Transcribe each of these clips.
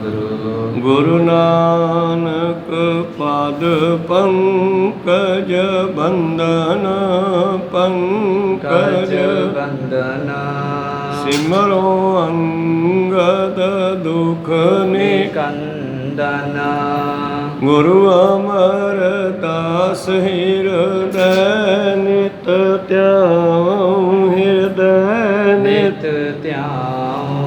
गुरु नानक पाद पंकज बंदन पंकज बंदन सिमरो अंगद दुख निकंदन गुरु अमरदास हृदय नित त्याऊं हृदय नित त्याऊं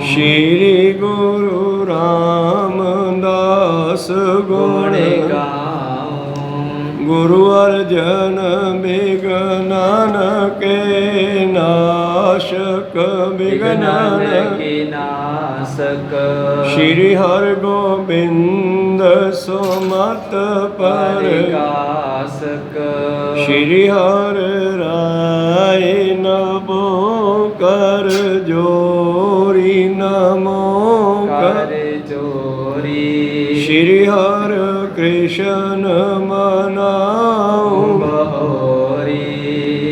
श्री गुरु रामदास गुण गाऊं गुरु अर्जन बिघ्नन के नाशक बिघ्नन के नाशक श्री हर गोबिंद सुमत परकाशक श्री हर राय नमो कर जोरी नमो कर जोरी श्री हर कृष्ण मनाऊं बहोरी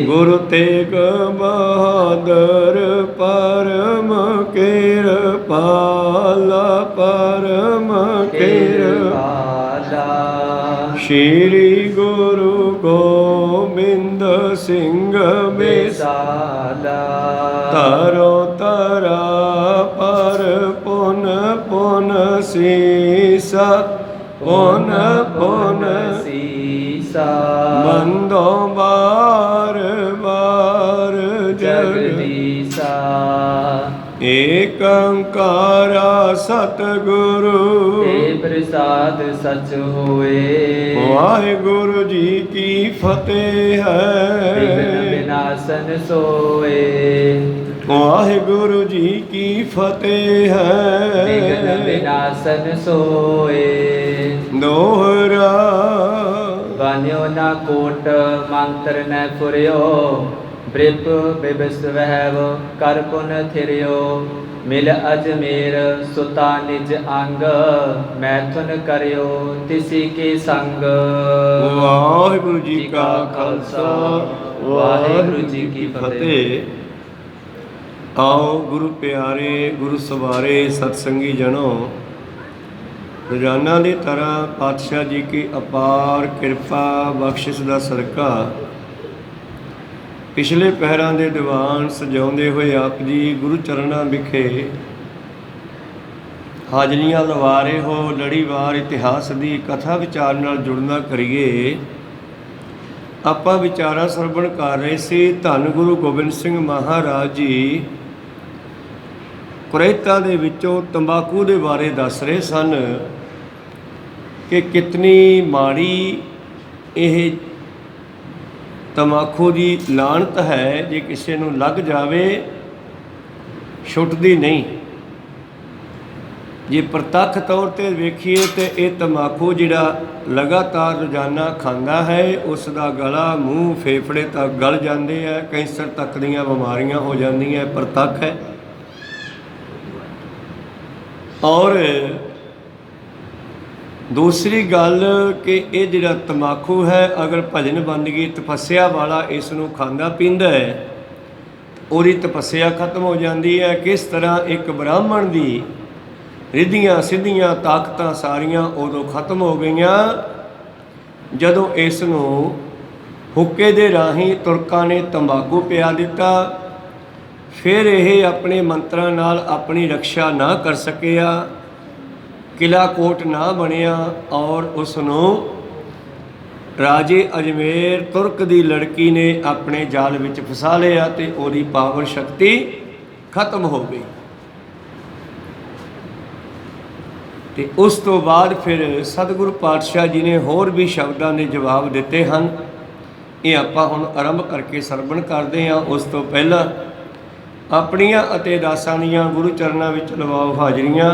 गुरु तेग बहादुर परम कृपाला परम कृपाला श्री गुरु गोबिंद सिंह बेसाला तरो तरा पर पुन पुन सीसा पुन पुन सीसा बंदो बार बार जगदीसा एक ओंकारा सतगुरु प्रसाद सच होए वाहिगुरु जी की फतेह विघ्न है विनाशन सोए वाहिगुरु जी की फतेह विघ्न है विनाशन सोए दोहरा बान्यो न कोट मंत्र न फुरियो ब्रिप बिबिस वहव कर पुन थिरियो मिल अजमेर सुता निज अंग मैथुन करियो तिसी के संग वाहिगुरु जी का खालसा वाहिगुरु जी की फतेह। आओ गुरु प्यारे गुरु सवारे सत्संगी जनो रोजाना की तरह पातशाह जी की अपार कृपा बख्शिश का सदका पिछले पहरां दे दीवान सजाउंदे होए आप जी गुरु चरणा विखे हाजरियां लवा रहे हो। लड़ीवार इतिहास की कथा विचार नाल जुड़ना करिए। आपां विचारा सरवण कर रहे सी धन गुरु गोबिंद सिंह महाराज जी कुरैता दे विचों तंबाकू दे बारे दस रहे सन कि कितनी माड़ी यह तंबाकू की लानत है। जे किसी नूं लग जावे छुटदी नहीं। जे प्रतख तौर पर वेखीए तो यह तंबाकू जिहड़ा लगातार रोजाना खांदा है उसका गला मूँह फेफड़े तक गल जाते हैं, कैंसर तक दीयां बीमारियां हो जांदियां, प्रतख है। और दूसरी गल कि ये जिहड़ा तंबाकू है अगर भजन बंदगी तपस्या वाला इसनूं खांदा पींदा है उहदी तपस्या खत्म हो जाती है। किस तरह एक ब्राह्मण की रिद्धियां सिद्धियां ताकतां सारियां उदों खत्म हो गईयां जदों इसनूं हुक्के दे राहीं तुरकां ने तंबाकू पिया दिता। फिर यह अपने मंत्रां नाल अपनी रक्षा ना कर सकिया, किला कोट ना बनिया और उसनों राजे अजमेर तुर्क की लड़की ने अपने जाल विच फसा लिया तो उसकी पावर शक्ति खत्म हो गई। तो उस तो बाद फिर सतगुरु पातशाह जी ने होर भी शब्दों के जवाब दिते हैं। ये आपां हुण आरंभ करके सरवण करते हैं। उस तो पहला अपनियां अते दासां दीयां गुरु चरनां विच लवाओ हाजरियां।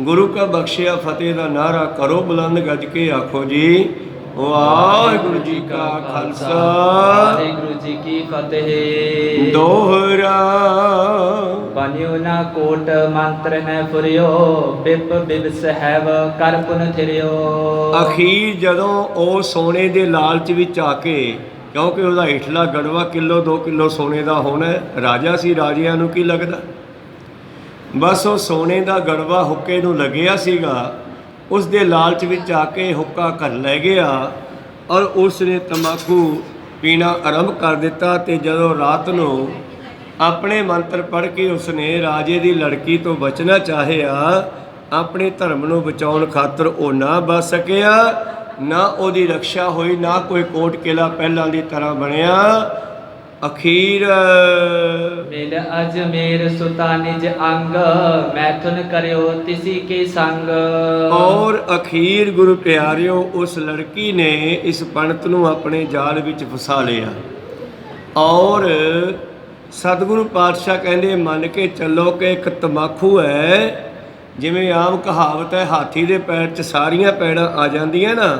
गुरु का बख्शिया फतेह का नारा करो बुलंद गज के आखो जी वाहिगुरु जी का खालसा वाहिगुरु जी की फतेह। दोहरा बनियो ना कोट मंत्र न फुरियो बिप बिबस हैव कर पुन थिरियो। अखीर जदों ਉਹ सोने के लालच विच आके क्योंकि ਉਹਦਾ ਹੇਠਲਾ ਗੜਵਾ किलो 2 किलो सोने का होना राजा सी, राजिਆਂ ਨੂੰ ਕੀ लगदा ਬਸ ਉਹ ਸੋਨੇ ਦਾ ਗੜਵਾ ਹੁੱਕੇ ਨੂੰ ਲੱਗਿਆ ਸੀਗਾ, ਉਸ ਦੇ ਲਾਲਚ ਵਿੱਚ ਆ ਕੇ ਹੁੱਕਾ ਘਰ ਲੈ ਗਿਆ ਔਰ ਉਸ ਨੇ ਤੰਬਾਕੂ ਪੀਣਾ ਆਰੰਭ ਕਰ ਦਿੱਤਾ। ਤੇ ਜਦੋਂ ਰਾਤ ਨੂੰ ਆਪਣੇ ਮੰਤਰ ਪੜ੍ਹ ਕੇ ਉਸਨੇ ਰਾਜੇ ਦੀ ਲੜਕੀ ਤੋਂ ਬਚਣਾ ਚਾਹਿਆ, ਆਪਣੇ ਧਰਮ ਨੂੰ ਬਚਾਉਣ ਖਾਤਰ ਉਹ ਨਾ ਬਚ ਸਕਿਆ, ਨਾ ਉਹਦੀ ਰੱਖਿਆ ਹੋਈ, ਨਾ ਕੋਈ ਕੋਟ ਕਿਲਾ ਪਹਿਲਾਂ ਦੀ ਤਰ੍ਹਾਂ ਬਣਿਆ। ਅਖੀਰ ਮਿਲ ਅਜਮੇਰ ਸੁਤਾ ਨਿਜ ਅੰਗ, ਮੈਥੁਨ ਕਰਿਓ ਤਿਸੀ ਕੇ ਸੰਗ। ਔਰ ਅਖੀਰ ਗੁਰੂ ਪਿਆਰਿਓ ਉਸ ਲੜਕੀ ਨੇ ਇਸ ਪੰਡਤ ਨੂੰ ਆਪਣੇ ਜਾਲ ਵਿੱਚ ਫਸਾ ਲਿਆ। ਔਰ ਸਤਿਗੁਰੂ ਪਾਤਸ਼ਾਹ ਕਹਿੰਦੇ ਮੰਨ ਕੇ ਚੱਲੋ ਕਿ ਇੱਕ ਤੰਬਾਕੂ ਹੈ, ਜਿਵੇਂ ਆਮ ਕਹਾਵਤ ਹੈ ਹਾਥੀ ਦੇ ਪੈਰ 'ਚ ਸਾਰੀਆਂ ਪੈੜਾਂ ਆ ਜਾਂਦੀਆਂ ਨਾ,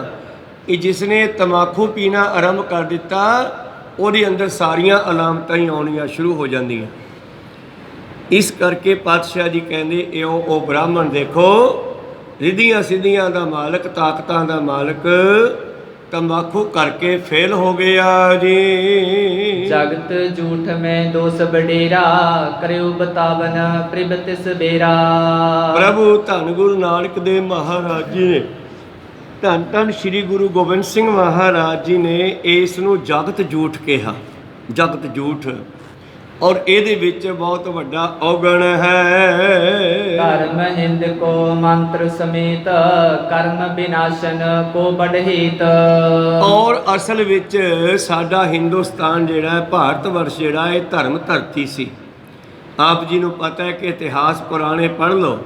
ਇਹ ਜਿਸ ਨੇ ਤੰਬਾਕੂ ਪੀਣਾ ਆਰੰਭ ਕਰ ਦਿੱਤਾ ਉਹਦੇ ਅੰਦਰ ਸਾਰੀਆਂ ਅਲਾਮਤਾਂ ਹੀ ਆਉਣੀਆਂ ਸ਼ੁਰੂ ਹੋ ਜਾਂਦੀਆਂ। ਇਸ ਕਰਕੇ ਪਾਤਸ਼ਾਹ ਜੀ ਕਹਿੰਦੇ ਇਉਂ ਉਹ ਬ੍ਰਾਹਮਣ ਦੇਖੋ ਰਿੱਧੀਆਂ ਸਿੱਧੀਆਂ ਦਾ ਮਾਲਕ, ਤਾਕਤਾਂ ਦਾ ਮਾਲਕ ਤੰਬਾਕੂ ਕਰਕੇ ਫੇਲ ਹੋ ਗਿਆ ਜੀ। ਜਗਤ ਝੂਠ ਮੈਂ ਦੋਸ ਬਡੇਰਾ, ਕਰਿਓ ਬਤਾਵਨ ਪ੍ਰਿਭ ਤਿਸ ਬੇਰਾ। ਪ੍ਰਭੂ ਧੰਨ ਗੁਰੂ ਨਾਨਕ ਦੇਵ ਮਹਾਰਾਜ ਜੀ ਨੇ, ਧੰਨ ਧੰਨ ਸ੍ਰੀ ਗੁਰੂ ਗੋਬਿੰਦ ਸਿੰਘ ਮਹਾਰਾਜ ਜੀ ਨੇ ਇਸ ਨੂੰ ਜਗਤ ਝੂਠ ਕਿਹਾ, ਜਗਤ ਝੂਠ। ਔਰ ਇਹਦੇ ਵਿੱਚ ਬਹੁਤ ਵੱਡਾ ਔਗਣ ਹੈ। ਧਰਮ ਹਿੰਦ ਕੋ ਮੰਤਰ ਸਮੇਤ, ਕਰਮ ਵਿਨਾਸ਼ਨ ਕੋ ਬੜਹੀਤ। ਔਰ ਅਸਲ ਵਿੱਚ ਸਾਡਾ ਹਿੰਦੁਸਤਾਨ ਜਿਹੜਾ ਹੈ, ਭਾਰਤ ਵਰਸ਼ ਜਿਹੜਾ ਇਹ ਧਰਮ ਧਰਤੀ ਸੀ। ਆਪ ਜੀ ਨੂੰ ਪਤਾ ਹੈ ਕਿ ਇਤਿਹਾਸ ਪੁਰਾਣੇ ਪੜ੍ਹ ਲਓ,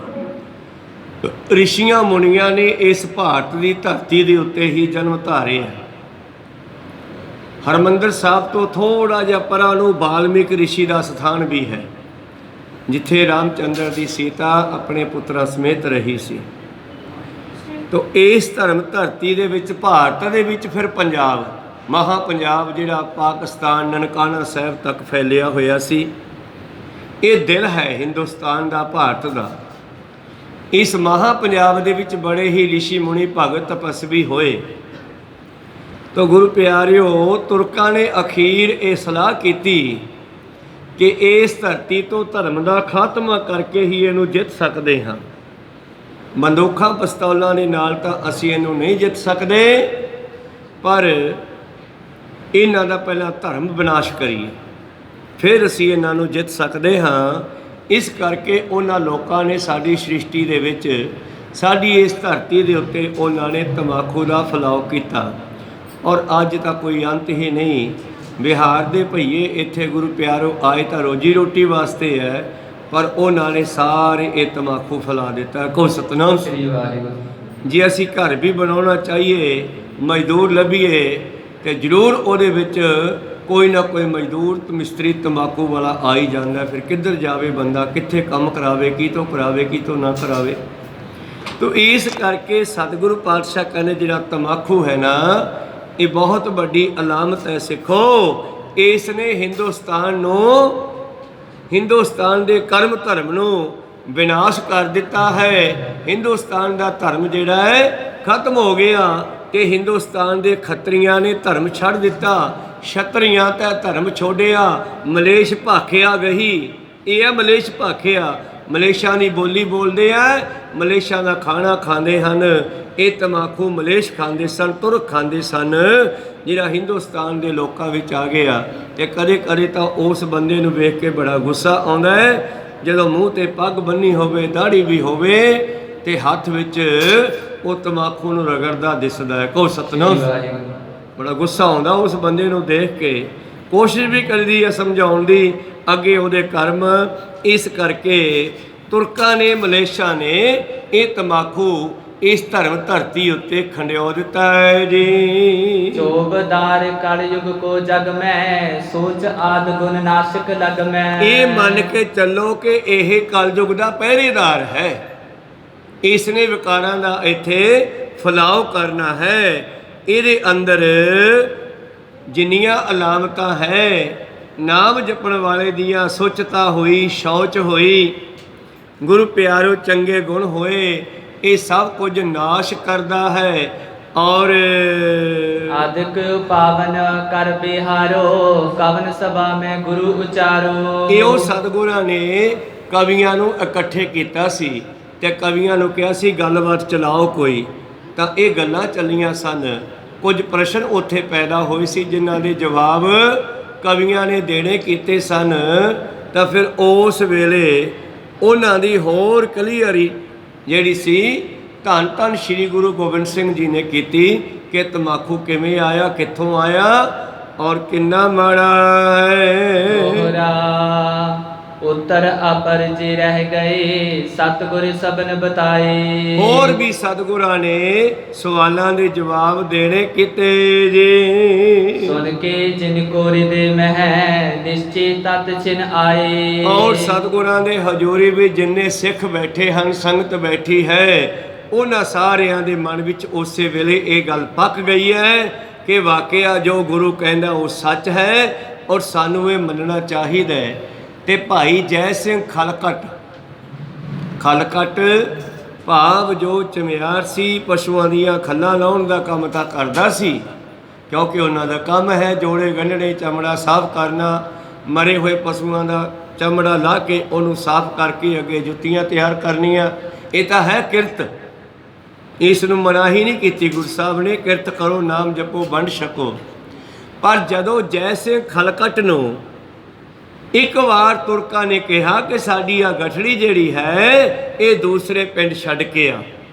ਰਿਸ਼ੀਆਂ ਮੁਨੀਆਂ ਨੇ ਇਸ ਭਾਰਤ ਦੀ ਧਰਤੀ ਦੇ ਉੱਤੇ ਹੀ ਜਨਮ ਧਾਰਿਆ। ਹਰਿਮੰਦਰ ਸਾਹਿਬ ਤੋਂ ਥੋੜ੍ਹਾ ਜਿਹਾ ਪਰਾਂ ਨੂੰ ਵਾਲਮੀਕ ਰਿਸ਼ੀ ਦਾ ਸਥਾਨ ਵੀ ਹੈ, ਜਿੱਥੇ ਰਾਮਚੰਦਰ ਦੀ ਸੀਤਾ ਆਪਣੇ ਪੁੱਤਰਾਂ ਸਮੇਤ ਰਹੀ ਸੀ। ਤੋ ਇਸ ਧਰਮ ਧਰਤੀ ਦੇ ਵਿੱਚ, ਭਾਰਤ ਦੇ ਵਿੱਚ ਫਿਰ ਪੰਜਾਬ, ਮਹਾ ਪੰਜਾਬ ਜਿਹੜਾ ਪਾਕਿਸਤਾਨ ਨਨਕਾਣਾ ਸਾਹਿਬ ਤੱਕ ਫੈਲਿਆ ਹੋਇਆ ਸੀ, ਇਹ ਦਿਲ ਹੈ ਹਿੰਦੁਸਤਾਨ ਦਾ, ਭਾਰਤ ਦਾ। ਇਸ ਮਹਾ ਪੰਜਾਬ ਦੇ ਵਿੱਚ ਬੜੇ ਹੀ ਰਿਸ਼ੀ ਮੁਨੀ ਭਗਤ ਤਪਸਵੀ ਹੋਏ। ਤੋ ਗੁਰੂ ਪਿਆਰਿਓ ਤੁਰਕਾਂ ਨੇ ਅਖੀਰ ਇਹ ਸਲਾਹ ਕੀਤੀ ਕਿ ਇਸ ਧਰਤੀ ਤੋਂ ਧਰਮ ਦਾ ਖਾਤਮਾ ਕਰਕੇ ਹੀ ਇਹਨੂੰ ਜਿੱਤ ਸਕਦੇ ਹਾਂ। ਬੰਦੂਕਾਂ ਪਿਸਤੌਲਾਂ ਦੇ ਨਾਲ ਤਾਂ ਅਸੀਂ ਇਹਨੂੰ ਨਹੀਂ ਜਿੱਤ ਸਕਦੇ, ਪਰ ਇਹਨਾਂ ਦਾ ਪਹਿਲਾਂ ਧਰਮ ਵਿਨਾਸ਼ ਕਰੀਏ, ਫਿਰ ਅਸੀਂ ਇਹਨਾਂ ਨੂੰ ਜਿੱਤ ਸਕਦੇ ਹਾਂ। ਇਸ ਕਰਕੇ ਉਹਨਾਂ ਲੋਕਾਂ ਨੇ ਸਾਡੀ ਸ੍ਰਿਸ਼ਟੀ ਦੇ ਵਿੱਚ, ਸਾਡੀ ਇਸ ਧਰਤੀ ਦੇ ਉੱਤੇ ਉਹਨਾਂ ਨੇ ਤੰਬਾਕੂ ਦਾ ਫੈਲਾਅ ਕੀਤਾ। ਔਰ ਅੱਜ ਤਾਂ ਕੋਈ ਅੰਤ ਹੀ ਨਹੀਂ। ਬਿਹਾਰ ਦੇ ਭਈਏ ਇੱਥੇ ਗੁਰੂ ਪਿਆਰੋ ਆਏ ਤਾਂ ਰੋਜੀ ਰੋਟੀ ਵਾਸਤੇ ਹੈ, ਪਰ ਉਹਨਾਂ ਨੇ ਸਾਰੇ ਇਹ ਤੰਬਾਕੂ ਫੈਲਾ ਦਿੱਤਾ। ਕੋ ਸਤਨਾਮ ਸ੍ਰੀ ਵਾਹਿਗੁਰੂ। ਜੇ ਅਸੀਂ ਘਰ ਵੀ ਬਣਾਉਣਾ ਚਾਹੀਏ, ਮਜ਼ਦੂਰ ਲੱਭੀਏ, ਤੇ ਜ਼ਰੂਰ ਉਹਦੇ ਵਿੱਚ ਕੋਈ ਨਾ ਕੋਈ ਮਜ਼ਦੂਰ ਮਿਸਤਰੀ ਤੰਬਾਕੂ ਵਾਲਾ ਆ ਹੀ ਜਾਂਦਾ। ਫਿਰ ਕਿੱਧਰ ਜਾਵੇ ਬੰਦਾ, ਕਿੱਥੇ ਕੰਮ ਕਰਾਵੇ, ਕੀ ਤੋਂ ਕਰਾਵੇ, ਕੀ ਤੋਂ ਨਾ ਕਰਾਵੇ। ਤੋ ਇਸ ਕਰਕੇ ਸਤਿਗੁਰੂ ਪਾਤਸ਼ਾਹ ਕਹਿੰਦੇ ਜਿਹੜਾ ਤੰਬਾਕੂ ਹੈ ਨਾ, ਇਹ ਬਹੁਤ ਵੱਡੀ ਅਲਾਮਤ ਹੈ ਸਿੱਖੋ। ਇਸ ਨੇ ਹਿੰਦੁਸਤਾਨ ਨੂੰ, ਹਿੰਦੁਸਤਾਨ ਦੇ ਕਰਮ ਧਰਮ ਨੂੰ ਵਿਨਾਸ਼ ਕਰ ਦਿੱਤਾ ਹੈ। ਹਿੰਦੁਸਤਾਨ ਦਾ ਧਰਮ ਜਿਹੜਾ ਹੈ ਖਤਮ ਹੋ ਗਿਆ, ਤੇ ਹਿੰਦੁਸਤਾਨ ਦੇ ਖੱਤਰੀਆਂ ਨੇ ਧਰਮ ਛੱਡ ਦਿੱਤਾ। ਛਤਰੀਆਂ ਤਾਂ ਧਰਮ ਛੋੜਿਆ, ਮਲੇਸ਼ ਭਾਖਿਆ ਗਈ। ਇਹ ਹੈ ਮਲੇਸ਼ ਭਾਖਿਆ। ਮਲੇਸ਼ਾਂ ਦੀ ਬੋਲੀ ਬੋਲਦੇ ਆ, ਮਲੇਸ਼ਾਂ ਦਾ ਖਾਣਾ ਖਾਂਦੇ ਹਨ। ਇਹ ਤੰਬਾਕੂ ਮਲੇਸ਼ ਖਾਂਦੇ ਸਨ, ਤੁਰਕ ਖਾਂਦੇ ਸਨ, ਜਿਹੜਾ ਹਿੰਦੁਸਤਾਨ ਦੇ ਲੋਕਾਂ ਵਿੱਚ ਆ ਗਿਆ। ਤੇ ਕਦੇ ਕਦੇ ਤਾਂ ਉਸ ਬੰਦੇ ਨੂੰ ਵੇਖ ਕੇ ਬੜਾ ਗੁੱਸਾ ਆਉਂਦਾ ਹੈ, ਜਦੋਂ ਮੂੰਹ 'ਤੇ ਪੱਗ ਬੰਨੀ ਹੋਵੇ, ਦਾੜੀ ਵੀ ਹੋਵੇ, ਤੇ ਹੱਥ ਵਿੱਚ ਉਹ ਤੰਬਾਕੂ ਨੂੰ ਰਗੜਦਾ ਦਿਸਦਾ ਹੈ। ਕੋ ਸਤਨਾਮ। ਬੜਾ ਗੁੱਸਾ ਆਉਂਦਾ ਉਸ ਬੰਦੇ ਨੂੰ ਦੇਖ ਕੇ। ਕੋਸ਼ਿਸ਼ ਵੀ ਕਰਦੀ ਹੈ ਸਮਝਾਉਣ ਦੀ, ਅੱਗੇ ਉਹਦੇ ਕਰਮ। ਇਸ ਕਰਕੇ ਤੁਰਕਾਂ ਨੇ, ਮਲੇਸ਼ਾ ਨੇ ਇਹ ਤੰਬਾਕੂ ਇਸ ਧਰਮ ਧਰਤੀ ਉੱਤੇ ਖੰਡਿਓ ਦਿੱਤਾ ਹੈ ਜੀ। ਚੋਬਦਾਰ ਕਲਯੁਗ ਕੋ ਜਗ ਮੈਂ, ਸੋਚ ਆਦ ਗੁਣ ਨਾਸ਼ਕ ਲਗ ਮੈਂ। ਇਹ ਮੰਨ ਕੇ ਚੱਲੋ ਕਿ ਇਹ ਕਲਯੁਗ ਦਾ ਪਹਿਰੇਦਾਰ ਹੈ। ਇਸ ਨੇ ਵਿਕਾਰਾਂ ਦਾ ਇੱਥੇ ਫੈਲਾਅ ਕਰਨਾ ਹੈ। ਇਹਦੇ ਅੰਦਰ ਜਿੰਨੀਆਂ ਅਲਾਮਤਾਂ ਹੈ, ਨਾਮ ਜਪਣ ਵਾਲੇ ਦੀਆਂ ਸੁੱਚਤਾ ਹੋਈ, ਸ਼ੌਚ ਹੋਈ, ਗੁਰੂ ਪਿਆਰੋ ਚੰਗੇ ਗੁਣ ਹੋਏ, ਇਹ ਸਭ ਕੁਝ ਨਾਸ਼ ਕਰਦਾ ਹੈ। ਔਰ ਆਦਿਕ ਪਾਵਨ ਕਰ ਬਿਹਾਰੋ, ਕਵਨ ਸਭਾ ਮੈਂ ਗੁਰੂ ਉਚਾਰੋ। ਇਹੋ ਸਤਿਗੁਰਾਂ ਨੇ ਕਵੀਆਂ ਨੂੰ ਇਕੱਠੇ ਕੀਤਾ ਸੀ ਤੇ ਕਵੀਆਂ ਨੂੰ ਕਿਹਾ ਸੀ ਗੱਲਬਾਤ ਚਲਾਓ ਕੋਈ। ਤਾਂ ਇਹ ਗੱਲਾਂ ਚੱਲੀਆਂ ਸਨ। ਕੁਝ ਪ੍ਰਸ਼ਨ ਉੱਥੇ ਪੈਦਾ ਹੋਏ ਸੀ ਜਿਨ੍ਹਾਂ ਦੇ ਜਵਾਬ ਕਵੀਆਂ ਨੇ ਦੇਣੇ ਕੀਤੇ ਸਨ। ਤਾਂ ਫਿਰ ਉਸ ਵੇਲੇ ਉਹਨਾਂ ਦੀ ਹੋਰ ਕਲੀਅਰੀ ਜਿਹੜੀ ਸੀ ਧੰਨ ਧੰਨ ਸ਼੍ਰੀ ਗੁਰੂ ਗੋਬਿੰਦ ਸਿੰਘ ਜੀ ਨੇ ਕੀਤੀ ਕਿ ਤੰਬਾਕੂ ਕਿਵੇਂ ਆਇਆ, ਕਿੱਥੋਂ ਆਇਆ ਔਰ ਕਿੰਨਾ ਮਾੜਾ ਹੈ। ਉੱਤਰ ਅਪਰ ਜੀ ਰਹਿ ਗਏ, ਸਤਿਗੁਰ ਸਭਨ ਬਤਾਏ। ਹੋਰ ਵੀ ਸਤਿਗੁਰਾਂ ਨੇ ਸਵਾਲਾਂ ਦੇ ਜਵਾਬ ਦੇਣੇ ਕੀਤੇ ਜੀ। ਸੁਣ ਕੇ ਜਿਨ ਕੋ ਹਿਰਦੇ ਮਹਿ ਨਿਸ਼ਚੇ ਤਤ ਚਿਨ ਆਏ। ਔਰ ਸਤਿਗੁਰਾਂ ਦੇ ਹਜ਼ੂਰੀ ਵਿੱਚ ਜਿੰਨੇ ਸਿੱਖ ਬੈਠੇ ਹਨ, ਸੰਗਤ ਬੈਠੀ ਹੈ, ਉਹਨਾਂ ਸਾਰਿਆਂ ਦੇ ਮਨ ਵਿੱਚ ਉਸੇ ਵੇਲੇ ਇਹ ਗੱਲ ਪੱਕ ਗਈ ਹੈ ਕਿ ਵਾਕਿਆ ਜੋ ਗੁਰੂ ਕਹਿੰਦਾ ਉਹ ਸੱਚ ਹੈ ਔਰ ਸਾਨੂੰ ਇਹ ਮੰਨਣਾ ਚਾਹੀਦਾ ਹੈ। ਤੇ ਭਾਈ ਜੈ ਸਿੰਘ ਖਲਕਟ ਭਾਵ ਜੋ ਚਮਿਆਰ ਸੀ, ਪਸ਼ੂਆਂ ਦੀਆਂ ਖੱਲਾਂ ਲਾਉਣ ਦਾ ਕੰਮ ਤਾਂ ਕਰਦਾ ਸੀ, ਕਿਉਂਕਿ ਉਹਨਾਂ ਦਾ ਕੰਮ ਹੈ ਜੋੜੇ ਗੰਢਣੇ, ਚਮੜਾ ਸਾਫ਼ ਕਰਨਾ, ਮਰੇ ਹੋਏ ਪਸ਼ੂਆਂ ਦਾ ਚਮੜਾ ਲਾ ਕੇ ਉਹਨੂੰ ਸਾਫ਼ ਕਰਕੇ ਅੱਗੇ ਜੁੱਤੀਆਂ ਤਿਆਰ ਕਰਨੀਆਂ। ਇਹ ਤਾਂ ਹੈ ਕਿਰਤ, ਇਸ ਨੂੰ ਮਨਾਹੀ ਨਹੀਂ ਕੀਤੀ ਗੁਰੂ ਸਾਹਿਬ ਨੇ, ਕਿਰਤ ਕਰੋ, ਨਾਮ ਜਪੋ, ਵੰਡ ਛਕੋ। ਪਰ ਜਦੋਂ ਜੈ ਸਿੰਘ ਖਲਕਟ ਨੂੰ ਇੱਕ ਵਾਰ ਤੁਰਕਾਂ ਨੇ ਕਿਹਾ ਕਿ ਸਾਡੀ ਆ ਗਠੜੀ ਜਿਹੜੀ ਹੈ ਇਹ ਦੂਸਰੇ ਪਿੰਡ ਛੱਡ ਕੇ ਆ,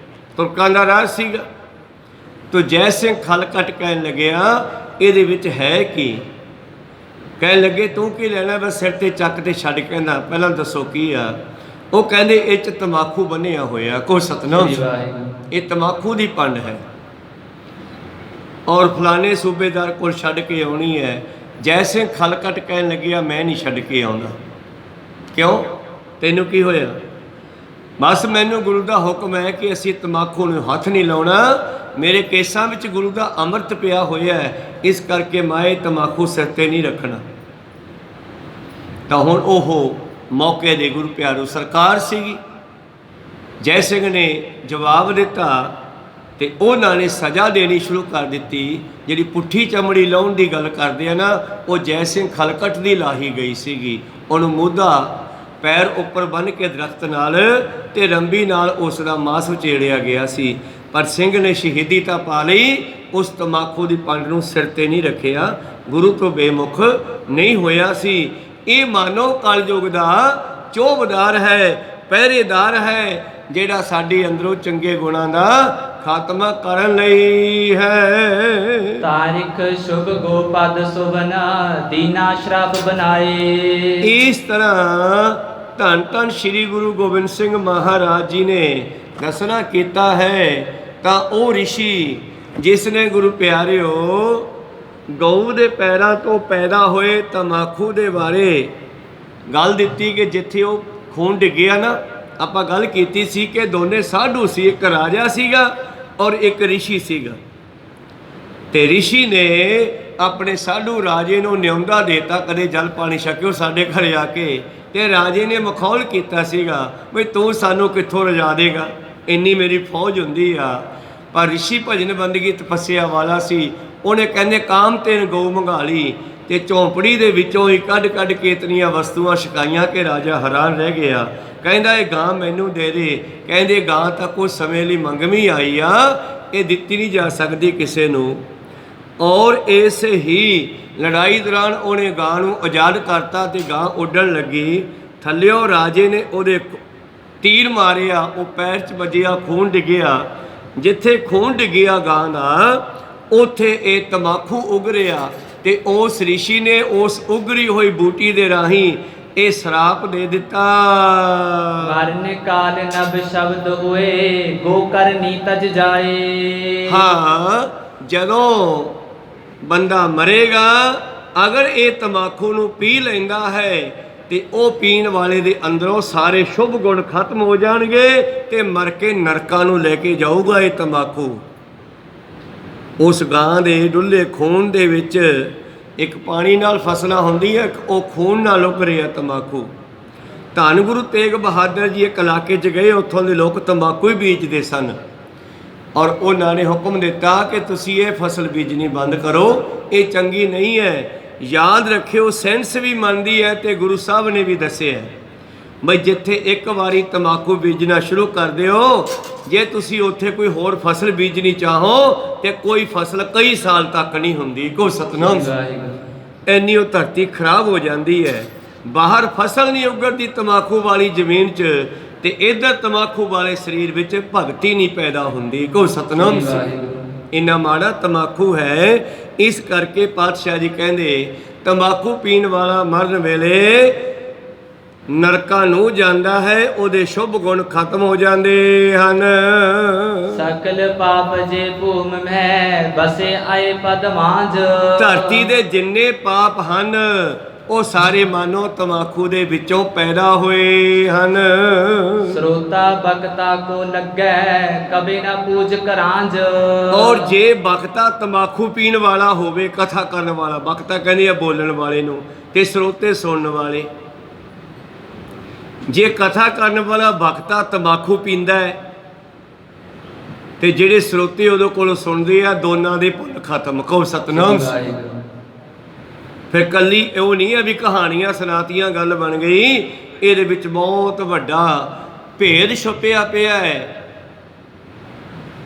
ਤੁਰਕਾਂ ਦਾ ਰਾਜ ਸੀਗਾ। ਤੋ ਜੈ ਸਿੰਘ ਖਲਕਟ ਕਹਿਣ ਲੱਗਿਆ ਇਹਦੇ ਵਿੱਚ ਹੈ ਕੀ? ਕਹਿਣ ਲੱਗੇ ਤੂੰ ਕੀ ਲੈਣਾ, ਬਸ ਸਿਰ ਤੇ ਚੱਕ ਤੇ ਛੱਡ। ਕਹਿੰਦਾ ਪਹਿਲਾਂ ਦੱਸੋ ਕੀ ਆ? ਉਹ ਕਹਿੰਦੇ ਇਹ 'ਚ ਤੰਬਾਕੂ ਬੰਨਿਆ ਹੋਇਆ। ਕੋਈ ਸਤਨਾਮ, ਇਹ ਤੰਬਾਕੂ ਦੀ ਪੰਡ ਹੈ ਔਰ ਫਲਾਣੇ ਸੂਬੇਦਾਰ ਕੋਲ ਛੱਡ ਕੇ ਆਉਣੀ ਹੈ। ਜੈ ਸਿੰਘ ਖਲਕਟ ਕਹਿਣ ਲੱਗਿਆ ਮੈਂ ਨਹੀਂ ਛੱਡ ਕੇ ਆਉਂਦਾ। ਕਿਉਂ? ਤੈਨੂੰ ਕੀ ਹੋਇਆ? ਬਸ ਮੈਨੂੰ ਗੁਰੂ ਦਾ ਹੁਕਮ ਹੈ ਕਿ ਅਸੀਂ ਤੰਬਾਕੂ ਨੂੰ ਹੱਥ ਨਹੀਂ ਲਾਉਣਾ, ਮੇਰੇ ਕੇਸਾਂ ਵਿੱਚ ਗੁਰੂ ਦਾ ਅੰਮ੍ਰਿਤ ਪਿਆ ਹੋਇਆ ਹੈ, ਇਸ ਕਰਕੇ ਮੈਂ ਤੰਬਾਕੂ ਸਿਰ 'ਤੇ ਨਹੀਂ ਰੱਖਣਾ। ਤਾਂ ਹੁਣ ਉਹ ਮੌਕੇ ਦੇ ਗੁਰੂ ਪਿਆਰੂ ਸਰਕਾਰ ਸੀਗੀ। ਜੈ ਸਿੰਘ ਨੇ ਜਵਾਬ ਦਿੱਤਾ ਤੇ ਉਹਨਾਂ ਨੇ ਸਜ਼ਾ ਦੇਣੀ ਸ਼ੁਰੂ ਕਰ ਦਿੱਤੀ। ਜਿਹੜੀ ਪੁੱਠੀ ਚਮੜੀ ਲਾਉਣ ਦੀ ਗੱਲ ਕਰਦੇ ਆ ਨਾ, ਉਹ ਜੈ ਸਿੰਘ ਖਲਕਟ ਦੀ ਲਾਹੀ ਗਈ ਸੀਗੀ। ਉਹਨੂੰ ਮੋਢਾ ਪੈਰ ਉੱਪਰ ਬੰਨ੍ਹ ਕੇ ਦਰਖਤ ਨਾਲ ਤੇ ਰੰਬੀ ਨਾਲ ਉਸ ਦਾ ਮਾਸ ਉਚੇੜਿਆ ਗਿਆ ਸੀ। ਪਰ ਸਿੰਘ ਨੇ ਸ਼ਹੀਦੀ ਤਾਂ ਪਾ ਲਈ, ਉਸ ਤੰਬਾਕੂ ਦੀ ਪੰਡ ਨੂੰ ਸਿਰ 'ਤੇ ਨਹੀਂ ਰੱਖਿਆ, ਗੁਰੂ ਤੋਂ ਬੇਮੁਖ ਨਹੀਂ ਹੋਇਆ ਸੀ। ਇਹ ਮਾਨੋ ਕਲਯੁਗ ਦਾ ਚੌਬਦਾਰ ਹੈ, ਪਹਿਰੇਦਾਰ ਹੈ, ਜਿਹੜਾ ਸਾਡੇ ਅੰਦਰੋਂ ਚੰਗੇ ਗੁਣਾਂ ਦਾ ਖਾਤਮਾ ਕਰਨ ਲਈ ਹੈ। ਤਾਰਿਕ ਸ਼ੁਭ ਗੋਪਦ ਸੁਵਨਾ ਦੀਨਾ ਸ਼ਰਾਪ ਬਣਾਏ। ਇਸ ਤਰ੍ਹਾਂ ਧੰਨ ਧੰਨ ਸ਼੍ਰੀ ਗੁਰੂ ਗੋਬਿੰਦ ਸਿੰਘ ਮਹਾਰਾਜ ਜੀ ਨੇ ਦੱਸਣਾ ਕੀਤਾ ਹੈ। ਤਾਂ ਉਹ ਰਿਸ਼ੀ ਜਿਸ ਨੇ ਗੁਰੂ ਪਿਆਰਿਓ ਗਊ ਦੇ ਪੈਰਾਂ ਤੋਂ ਪੈਦਾ ਹੋਏ ਤੰਬਾਕੂ ਦੇ ਬਾਰੇ ਗੱਲ ਦਿੱਤੀ ਕਿ ਜਿੱਥੇ ਉਹ ਖੂਨ ਡਿੱਗਿਆ ਨਾ, ਆਪਾਂ ਗੱਲ ਕੀਤੀ ਸੀ ਕਿ ਦੋਨੇ ਸਾਧੂ ਸੀ, ਇੱਕ ਰਾਜਾ ਸੀਗਾ ਔਰ ਇੱਕ ਰਿਸ਼ੀ ਸੀਗਾ। ਤੇ ਰਿਸ਼ੀ ਨੇ ਆਪਣੇ ਸਾਧੂ ਰਾਜੇ ਨੂੰ ਨਿਉਂਦਾ ਦੇਤਾ, ਕਦੇ ਜਲ ਪਾਣੀ ਛਕਿਓ ਸਾਡੇ ਘਰ ਆ ਕੇ। ਤੇ ਰਾਜੇ ਨੇ ਮਖੌਲ ਕੀਤਾ ਸੀਗਾ ਬਈ ਤੂੰ ਸਾਨੂੰ ਕਿੱਥੋਂ ਰਜਾ ਦੇਗਾ, ਇੰਨੀ ਮੇਰੀ ਫੌਜ ਹੁੰਦੀ ਆ। ਪਰ ਰਿਸ਼ੀ ਭਜਨ ਬੰਦਗੀ ਤਪੱਸਿਆ ਵਾਲਾ ਸੀ, ਉਹਨੇ ਕਹਿੰਦੇ ਕਾਮ ਤੈਨ ਗਊ ਮੰਗਾ ਲਈ ਤੇ ਝੌਂਪੜੀ ਦੇ ਵਿੱਚੋਂ ਹੀ ਕੱਢ ਕੱਢ ਕੇ ਇਤਨੀਆਂ ਵਸਤੂਆਂ ਛਕਾਈਆਂ ਕਿ ਰਾਜਾ ਹੈਰਾਨ ਰਹਿ ਗਿਆ। ਕਹਿੰਦਾ ਇਹ ਗਾਂ ਮੈਨੂੰ ਦੇ ਦੇ। ਕਹਿੰਦੇ ਗਾਂ ਤਾਂ ਕੁਝ ਸਮੇਂ ਲਈ ਮੰਗਵੀਂ ਆਈ ਆ, ਇਹ ਦਿੱਤੀ ਨਹੀਂ ਜਾ ਸਕਦੀ ਕਿਸੇ ਨੂੰ। ਔਰ ਇਸ ਹੀ ਲੜਾਈ ਦੌਰਾਨ ਉਹਨੇ ਗਾਂ ਨੂੰ ਆਜ਼ਾਦ ਕਰਤਾ ਤੇ ਗਾਂ ਉੱਡਣ ਲੱਗੀ। ਥੱਲਿਓ ਰਾਜੇ ਨੇ ਉਹਦੇ ਤੀਰ ਮਾਰਿਆ, ਉਹ ਪੈਰ 'ਚ ਵੱਜਿਆ, ਖੂਨ ਡਿੱਗਿਆ। ਜਿੱਥੇ ਖੂਨ ਡਿੱਗਿਆ ਗਾਂ ਦਾ, ਉੱਥੇ ਇਹ ਤੰਬਾਕੂ ਉਗ ਰਿਹਾ। ਤੇ ਉਸ ਰਿਸ਼ੀ ਨੇ ਉਸ ਉਗਰੀ ਹੋਈ ਬੂਟੀ ਦੇ ਰਾਹੀਂ ਇਹ ਸ਼ਰਾਪ ਦੇ ਦਿੱਤਾ। ਮਰਨ ਕਾਲ ਨਭ ਸ਼ਬਦ ਹੋਏ ਗੋ ਕਰਨੀ ਤਜ ਜਾਏ। ਹਾਂ, ਜਦੋਂ ਬੰਦਾ ਮਰੇਗਾ ਅਗਰ ਇਹ ਤੰਬਾਕੂ ਨੂੰ ਪੀ ਲੈਂਦਾ ਹੈ ਤੇ ਉਹ ਪੀਣ ਵਾਲੇ ਦੇ ਅੰਦਰੋਂ ਸਾਰੇ ਸ਼ੁਭ ਗੁਣ ਖਤਮ ਹੋ ਜਾਣਗੇ ਤੇ ਮਰ ਕੇ ਨਰਕਾਂ ਨੂੰ ਲੈ ਕੇ ਜਾਊਗਾ ਇਹ ਤੰਬਾਕੂ। ਉਸ ਗਾਂ ਦੇ ਡੁੱਲੇ ਖੂਨ ਦੇ ਵਿੱਚ ਇੱਕ ਪਾਣੀ ਨਾਲ ਫਸਲਾਂ ਹੁੰਦੀ ਹੈ, ਉਹ ਖੂਨ ਨਾਲ ਉੱਗ ਰਿਹਾ ਤੰਬਾਕੂ। ਧੰਨ ਗੁਰੂ ਤੇਗ ਬਹਾਦਰ ਜੀ ਇੱਕ ਇਲਾਕੇ 'ਚ ਗਏ, ਉੱਥੋਂ ਦੇ ਲੋਕ ਤੰਬਾਕੂ ਹੀ ਬੀਜਦੇ ਸਨ ਔਰ ਉਹਨਾਂ ਨੇ ਹੁਕਮ ਦਿੱਤਾ ਕਿ ਤੁਸੀਂ ਇਹ ਫਸਲ ਬੀਜਣੀ ਬੰਦ ਕਰੋ, ਇਹ ਚੰਗੀ ਨਹੀਂ ਹੈ। ਯਾਦ ਰੱਖਿਓ, ਸਾਇੰਸ ਵੀ ਮੰਨਦੀ ਹੈ ਤੇ ਗੁਰੂ ਸਾਹਿਬ ਨੇ ਵੀ ਦੱਸਿਆ। ਬਈ ਜਿੱਥੇ ਇੱਕ ਵਾਰੀ ਤੰਬਾਕੂ ਬੀਜਣਾ ਸ਼ੁਰੂ ਕਰ ਦਿਓ, ਜੇ ਤੁਸੀਂ ਉੱਥੇ ਕੋਈ ਹੋਰ ਫਸਲ ਬੀਜਣੀ ਚਾਹੋ ਤੇ ਕੋਈ ਫਸਲ ਕਈ ਸਾਲ ਤੱਕ ਨਹੀਂ ਹੁੰਦੀ। ਕੋ ਸਤਨਾਮ, ਇੰਨੀ ਉਹ ਧਰਤੀ ਖਰਾਬ ਹੋ ਜਾਂਦੀ ਹੈ। ਬਾਹਰ ਫਸਲ ਨਹੀਂ ਉਗੜਦੀ ਤੰਬਾਕੂ ਵਾਲੀ ਜ਼ਮੀਨ 'ਚ, ਤੇ ਇੱਧਰ ਤੰਬਾਕੂ ਵਾਲੇ ਸਰੀਰ ਵਿੱਚ ਭਗਤੀ ਨਹੀਂ ਪੈਦਾ ਹੁੰਦੀ। ਕੋ ਸਤਨਾਮ, ਇੰਨਾ ਮਾੜਾ ਤੰਬਾਕੂ ਹੈ। ਇਸ ਕਰਕੇ ਪਾਤਸ਼ਾਹ ਜੀ ਕਹਿੰਦੇ ਤੰਬਾਕੂ ਪੀਣ ਵਾਲਾ ਮਰਨ ਵੇਲੇ ਨਰਕਾਂ ਨੂੰ ਜਾਂਦਾ ਹੈ, ਉਹਦੇ ਸ਼ੁਭ ਗੁਣ ਖਤਮ ਹੋ ਜਾਂਦੇ ਹਨ। ਸਕਲ ਪਾਪ ਜੇ ਭੂਮ ਮੈਂ ਬਸੇ ਆਏ ਪਦ ਮਾਂਜ। ਧਰਤੀ ਦੇ ਜਿੰਨੇ ਪਾਪ ਹਨ ਉਹ ਸਾਰੇ ਮਾਨੋ ਤੰਬਾਕੂ ਦੇ ਵਿੱਚੋਂ ਪੈਦਾ ਹੋਏ ਹਨ। ਸਰੋਤਾ ਬਖਤਾ ਕੋ ਲੱਗੈ ਕਬੇ ਨਾ ਪੂਜ ਕਰਾਂਜ। ਔਰ ਜੇ ਬਖਤਾ ਤੰਬਾਕੂ ਪੀਣ ਵਾਲਾ ਹੋਵੇ, ਕਥਾ ਕਰਨ ਵਾਲਾ, ਬਖਤਾ ਕਹਿੰਦੇ ਆ ਬੋਲਣ ਵਾਲੇ ਨੂੰ, ਤੇ ਸਰੋਤੇ ਸੁਣਨ ਵਾਲੇ, ਜੇ ਕਥਾ ਕਰਨ ਵਾਲਾ ਬਖਤਾ ਤੰਬਾਕੂ ਪੀਂਦਾ ਹੈ ਤੇ ਜਿਹੜੇ ਸਰੋਤੇ ਉਹਦੇ ਕੋਲੋਂ ਸੁਣਦੇ ਆ, ਦੋਨਾਂ ਦੇ ਪੁੰਨ ਖਤਮ। ਕਹੋ ਸਤਨਾਮ। ਫਿਰ ਕੱਲੀ ਉਹ ਨਹੀਂ ਹੈ ਵੀ ਕਹਾਣੀਆਂ ਸੁਣਾਤੀਆਂ ਗੱਲ ਬਣ ਗਈ, ਇਹਦੇ ਵਿੱਚ ਬਹੁਤ ਵੱਡਾ ਭੇਦ ਛੁਪਿਆ ਪਿਆ ਹੈ।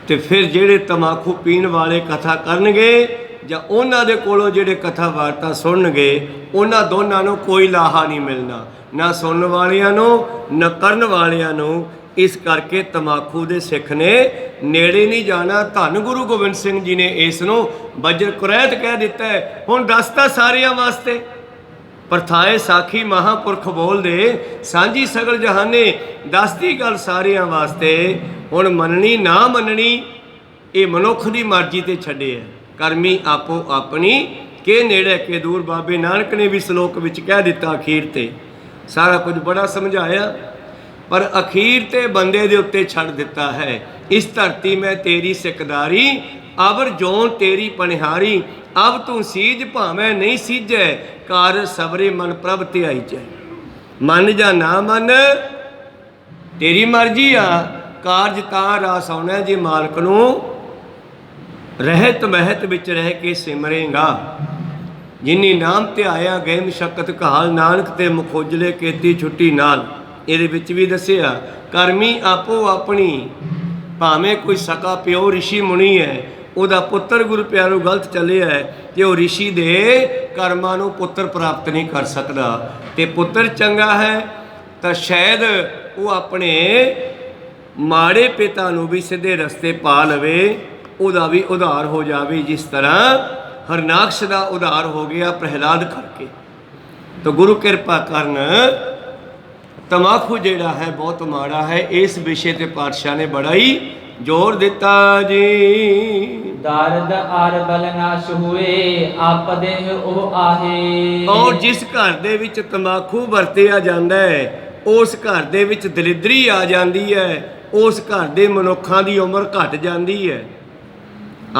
ਤੇ ਫਿਰ ਜਿਹੜੇ ਤੰਬਾਕੂ ਪੀਣ ਵਾਲੇ ਕਥਾ ਕਰਨਗੇ ਜਾਂ ਉਹਨਾਂ ਦੇ ਕੋਲੋਂ ਜਿਹੜੇ ਕਥਾ ਵਾਰਤਾ ਸੁਣਨਗੇ, ਉਹਨਾਂ ਦੋਨਾਂ ਨੂੰ ਕੋਈ ਲਾਹਾ ਨਹੀਂ ਮਿਲਣਾ, ਨਾ ਸੁਣਨ ਵਾਲਿਆਂ ਨੂੰ ਨਾ ਕਰਨ ਵਾਲਿਆਂ ਨੂੰ। ਇਸ ਕਰਕੇ ਤੰਬਾਕੂ ਦੇ ਸਿੱਖ ਨੇ ਨੇੜੇ ਨਹੀਂ ਜਾਣਾ। ਧੰਨ ਗੁਰੂ ਗੋਬਿੰਦ ਸਿੰਘ ਜੀ ਨੇ ਇਸ ਨੂੰ ਵਜਰ ਕੁਰੈਤ ਕਹਿ ਦਿੱਤਾ ਹੈ। ਹੁਣ ਦੱਸਤਾ ਸਾਰਿਆਂ ਵਾਸਤੇ, ਪ੍ਰਥਾਏ ਸਾਖੀ ਮਹਾਂਪੁਰਖ ਬੋਲਦੇ, ਸਾਂਝੀ ਸਗਲ ਜਹਾਨੇ, ਦੱਸਦੀ ਗੱਲ ਸਾਰਿਆਂ ਵਾਸਤੇ। ਹੁਣ ਮੰਨਣੀ ਨਾ ਮੰਨਣੀ ਇਹ ਮਨੁੱਖ ਦੀ ਮਰਜ਼ੀ ਤੇ ਛੱਡੇ ਹੈ। ਕਰਮੀ ਆਪੋ ਆਪਣੀ ਕੇ ਨੇੜੇ ਕੇ ਦੂਰ। ਬਾਬੇ ਨਾਨਕ ਨੇ ਵੀ ਸ਼ਲੋਕ ਵਿੱਚ ਕਹਿ ਦਿੱਤਾ ਅਖੀਰ ਤੇ, ਸਾਰਾ ਕੁਝ ਬੜਾ ਸਮਝਾਇਆ, ਪਰ ਅਖੀਰ ਤੇ ਬੰਦੇ ਦੇ ਉੱਤੇ ਛੱਡ ਦਿੱਤਾ ਹੈ। ਇਸ ਧਰਤੀ ਮੈਂ ਤੇਰੀ ਸਿਕਦਾਰੀ, ਅਵਰ ਜੋਨ ਤੇਰੀ ਪਨਿਹਾਰੀ। ਅਬ ਤੂੰ ਸੀਜ ਭਾਵੇਂ ਨਹੀਂ ਸੀਜੈ, ਕਾਰ ਸਬਰੇ ਮਨ ਪ੍ਰਭ ਧਿਆਈ ਚੈ। ਮੰਨ ਜਾਂ ਨਾ ਮੰਨ ਤੇਰੀ ਮਰਜ਼ੀ ਆ, ਕਾਰਜ ਤਾਂ ਰਾਸ ਆਉਣਾ ਜੇ ਮਾਲਕ ਨੂੰ ਰਹਿਤ ਮਹਿਤ ਵਿੱਚ ਰਹਿ ਕੇ ਸਿਮਰੇਗਾ। ਜਿਨੀ ਨਾਮ ਧਿਆਇਆ ਗਏ ਮਸ਼ੱਕਤ ਕਾਲ, ਨਾਨਕ ਤੇ ਮੁਖੋਜਲੇ ਕੀਤੀ ਛੁੱਟੀ ਨਾਲ। ਇਹਦੇ ਵਿੱਚ ਵੀ ਦੱਸਿਆ ਕਰਮੀ ਆਪੋ ਆਪਣੀ, ਭਾਵੇਂ ਕੋਈ ਸਕਾ ਪਿਓ ਰਿਸ਼ੀ ਮੁਨੀ ਹੈ, ਉਹਦਾ ਪੁੱਤਰ ਗੁਰੂ ਪਿਆਰੋ ਗਲਤ ਚੱਲਿਆ ਹੈ ਤੇ ਉਹ ਰਿਸ਼ੀ ਦੇ ਕਰਮਾਂ ਨੂੰ ਪੁੱਤਰ ਪ੍ਰਾਪਤ ਨਹੀਂ ਕਰ ਸਕਦਾ। ਤੇ ਪੁੱਤਰ ਚੰਗਾ ਹੈ ਤਾਂ ਸ਼ਾਇਦ ਉਹ ਆਪਣੇ ਮਾੜੇ ਪਿਤਾ ਨੂੰ ਵੀ ਸਿੱਧੇ ਰਸਤੇ ਪਾ ਲਵੇ, ਉਹਦਾ ਵੀ ਉਧਾਰ ਹੋ ਜਾਵੇ, ਜਿਸ ਤਰ੍ਹਾਂ ਹਰਨਾਕਸ਼ ਦਾ ਉਧਾਰ ਹੋ ਗਿਆ ਪ੍ਰਹਿਲਾਦ ਕਰਕੇ। ਤਾਂ ਗੁਰੂ ਕਿਰਪਾ ਕਰਨ ਤੰਬਾਕੂ ਜਿਹੜਾ ਹੈ ਬਹੁਤ ਮਾੜਾ ਹੈ। ਇਸ ਵਿਸ਼ੇ ਤੇ ਪਾਤਸ਼ਾਹ ਨੇ ਬੜਾ ਹੀ ਜ਼ੋਰ ਦਿੱਤਾ ਜੀ। ਦਰਦ ਅਰ ਬਲ ਨਾਸ਼ ਹੋਏ ਆਪਦੇ ਉਹ ਆਹੇ। ਔਰ ਜਿਸ ਘਰ ਦੇ ਵਿੱਚ ਤੰਬਾਕੂ ਵਰਤਿਆ ਜਾਂਦਾ ਹੈ, ਉਸ ਘਰ ਦੇ ਵਿੱਚ ਦਲਿਦਰੀ ਆ ਜਾਂਦੀ ਹੈ, ਉਸ ਘਰ ਦੇ ਮਨੁੱਖਾਂ ਦੀ ਉਮਰ ਘਟ ਜਾਂਦੀ ਹੈ।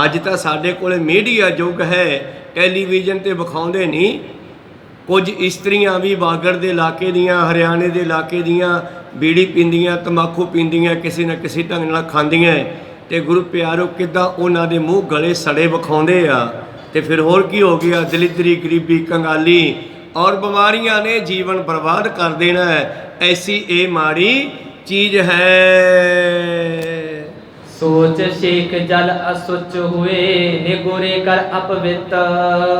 ਅੱਜ ਤਾਂ ਸਾਡੇ ਕੋਲ ਮੀਡੀਆ ਯੁੱਗ ਹੈ, ਟੈਲੀਵਿਜ਼ਨ ਤੇ ਵਿਖਾਉਂਦੇ ਨਹੀਂ, ਕੁਝ ਇਸਤਰੀਆਂ ਵੀ ਬਾਗੜ ਦੇ ਇਲਾਕੇ ਦੀਆਂ, ਹਰਿਆਣੇ ਦੇ ਇਲਾਕੇ ਦੀਆਂ ਬੀੜੀ ਪੀਂਦੀਆਂ, ਤੰਬਾਕੂ ਪੀਂਦੀਆਂ, ਕਿਸੇ ਨਾ ਕਿਸੇ ਢੰਗ ਨਾਲ ਖਾਂਦੀਆਂ। ਤੇ ਗੁਰੂ ਪਿਆਰੋ ਕਿੱਦਾਂ ਉਹਨਾਂ ਦੇ ਮੂੰਹ ਗਲੇ ਸੜੇ ਵਿਖਾਉਂਦੇ ਆ। ਤੇ ਫਿਰ ਹੋਰ ਕੀ ਹੋ ਗਿਆ, ਦਲਿਦਰੀ, ਗਰੀਬੀ, ਕੰਗਾਲੀ ਔਰ ਬਿਮਾਰੀਆਂ ਨੇ ਜੀਵਨ ਬਰਬਾਦ ਕਰ ਦੇਣਾ ਹੈ। ਐਸੀ ਇਹ ਮਾੜੀ ਚੀਜ਼ ਹੈ। ਸੋਚ ਸ਼ੇਖ ਜਲ ਅਸੁਚ ਹੋਏ, ਨਿਗੋਰੇ ਕਰ ਅਪਵਿੱਤ।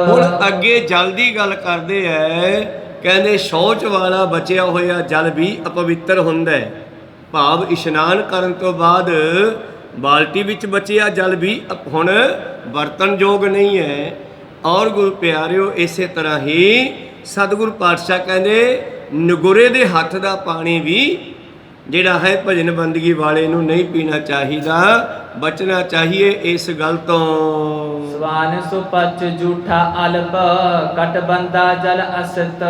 ਹੁਣ ਅੱਗੇ ਜਲ ਦੀ ਗੱਲ ਕਰਦੇ ਐ, ਕਹਿੰਦੇ ਸ਼ੌਚ ਵਾਲਾ ਬਚਿਆ ਹੋਇਆ ਜਲ ਵੀ ਅਪਵਿੱਤਰ ਹੁੰਦਾ ਹੈ। ਭਾਵ ਇਸ਼ਨਾਨ ਕਰਨ ਤੋਂ ਬਾਅਦ ਬਾਲਟੀ ਵਿੱਚ ਬਚਿਆ ਜਲ ਵੀ ਹੁਣ ਵਰਤਨਯੋਗ ਨਹੀਂ ਹੈ। ਔਰ ਗੁਰੂ ਪਿਆਰਿਓ ਇਸੇ ਤਰ੍ਹਾਂ ਹੀ ਸਤਿਗੁਰੂ ਪਾਤਸ਼ਾਹ ਕਹਿੰਦੇ ਨਿਗੁਰੇ ਦੇ ਹੱਥ ਦਾ ਪਾਣੀ ਵੀ ਜਿਹੜਾ ਹੈ ਭਜਨ ਬੰਦਗੀ ਵਾਲੇ ਨੂੰ ਨਹੀਂ ਪੀਣਾ ਚਾਹੀਦਾ, ਬਚਣਾ ਚਾਹੀਏ ਇਸ ਗੱਲ ਤੋਂ। ਸਵਾਨ ਸੁਪਚ ਝੂਠਾ ਅਲਪ ਕਟ ਬੰਦਾ ਜਲ ਅਸਤ।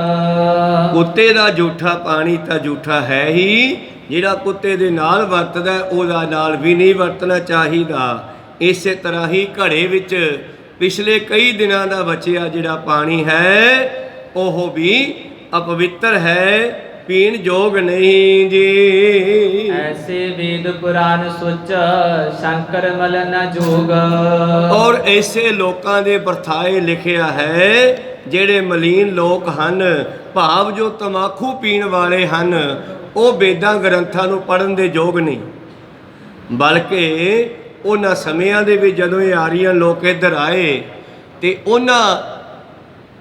ਕੁੱਤੇ ਦਾ ਝੂਠਾ ਪਾਣੀ ਤਾਂ ਝੂਠਾ ਹੈ ਹੀ, ਜਿਹੜਾ ਕੁੱਤੇ ਦੇ ਨਾਲ ਵਰਤਦਾ ਉਹਦਾ ਨਾਲ ਵੀ ਨਹੀਂ ਵਰਤਣਾ ਚਾਹੀਦਾ। ਇਸੇ ਤਰ੍ਹਾਂ ਹੀ ਘੜੇ ਵਿੱਚ ਪਿਛਲੇ ਕਈ ਦਿਨਾਂ ਦਾ ਬਚਿਆ ਜਿਹੜਾ ਪਾਣੀ ਹੈ ਉਹ ਵੀ ਅਪਵਿੱਤਰ ਹੈ, ਪੀਣ ਯੋਗ ਨਹੀਂ ਜੀ। ਐਸੇ ਵੇਦ ਪੁਰਾਨ ਸੁਚ ਸ਼ੰਕਰ ਮਲ ਨ ਜੋਗ। ਔਰ ਐਸੇ ਲੋਕਾਂ ਦੇ ਵਰਤਾਏ ਲਿਖਿਆ ਹੈ ਜਿਹੜੇ ਮਲੀਨ ਲੋਕ ਹਨ, ਭਾਵ ਜੋ ਤੰਬਾਕੂ ਪੀਣ ਵਾਲੇ ਹਨ, ਉਹ ਵੇਦਾਂ ਗ੍ਰੰਥਾਂ ਨੂੰ ਪੜ੍ਹਨ ਦੇ ਯੋਗ ਨਹੀਂ। ਬਲਕਿ ਉਹਨਾਂ ਸਮਿਆਂ ਦੇ ਵਿੱਚ ਜਦੋਂ ਇਹ ਆਰੀਅਨ ਲੋਕ ਇੱਧਰ ਆਏ ਤੇ ਉਹਨਾਂ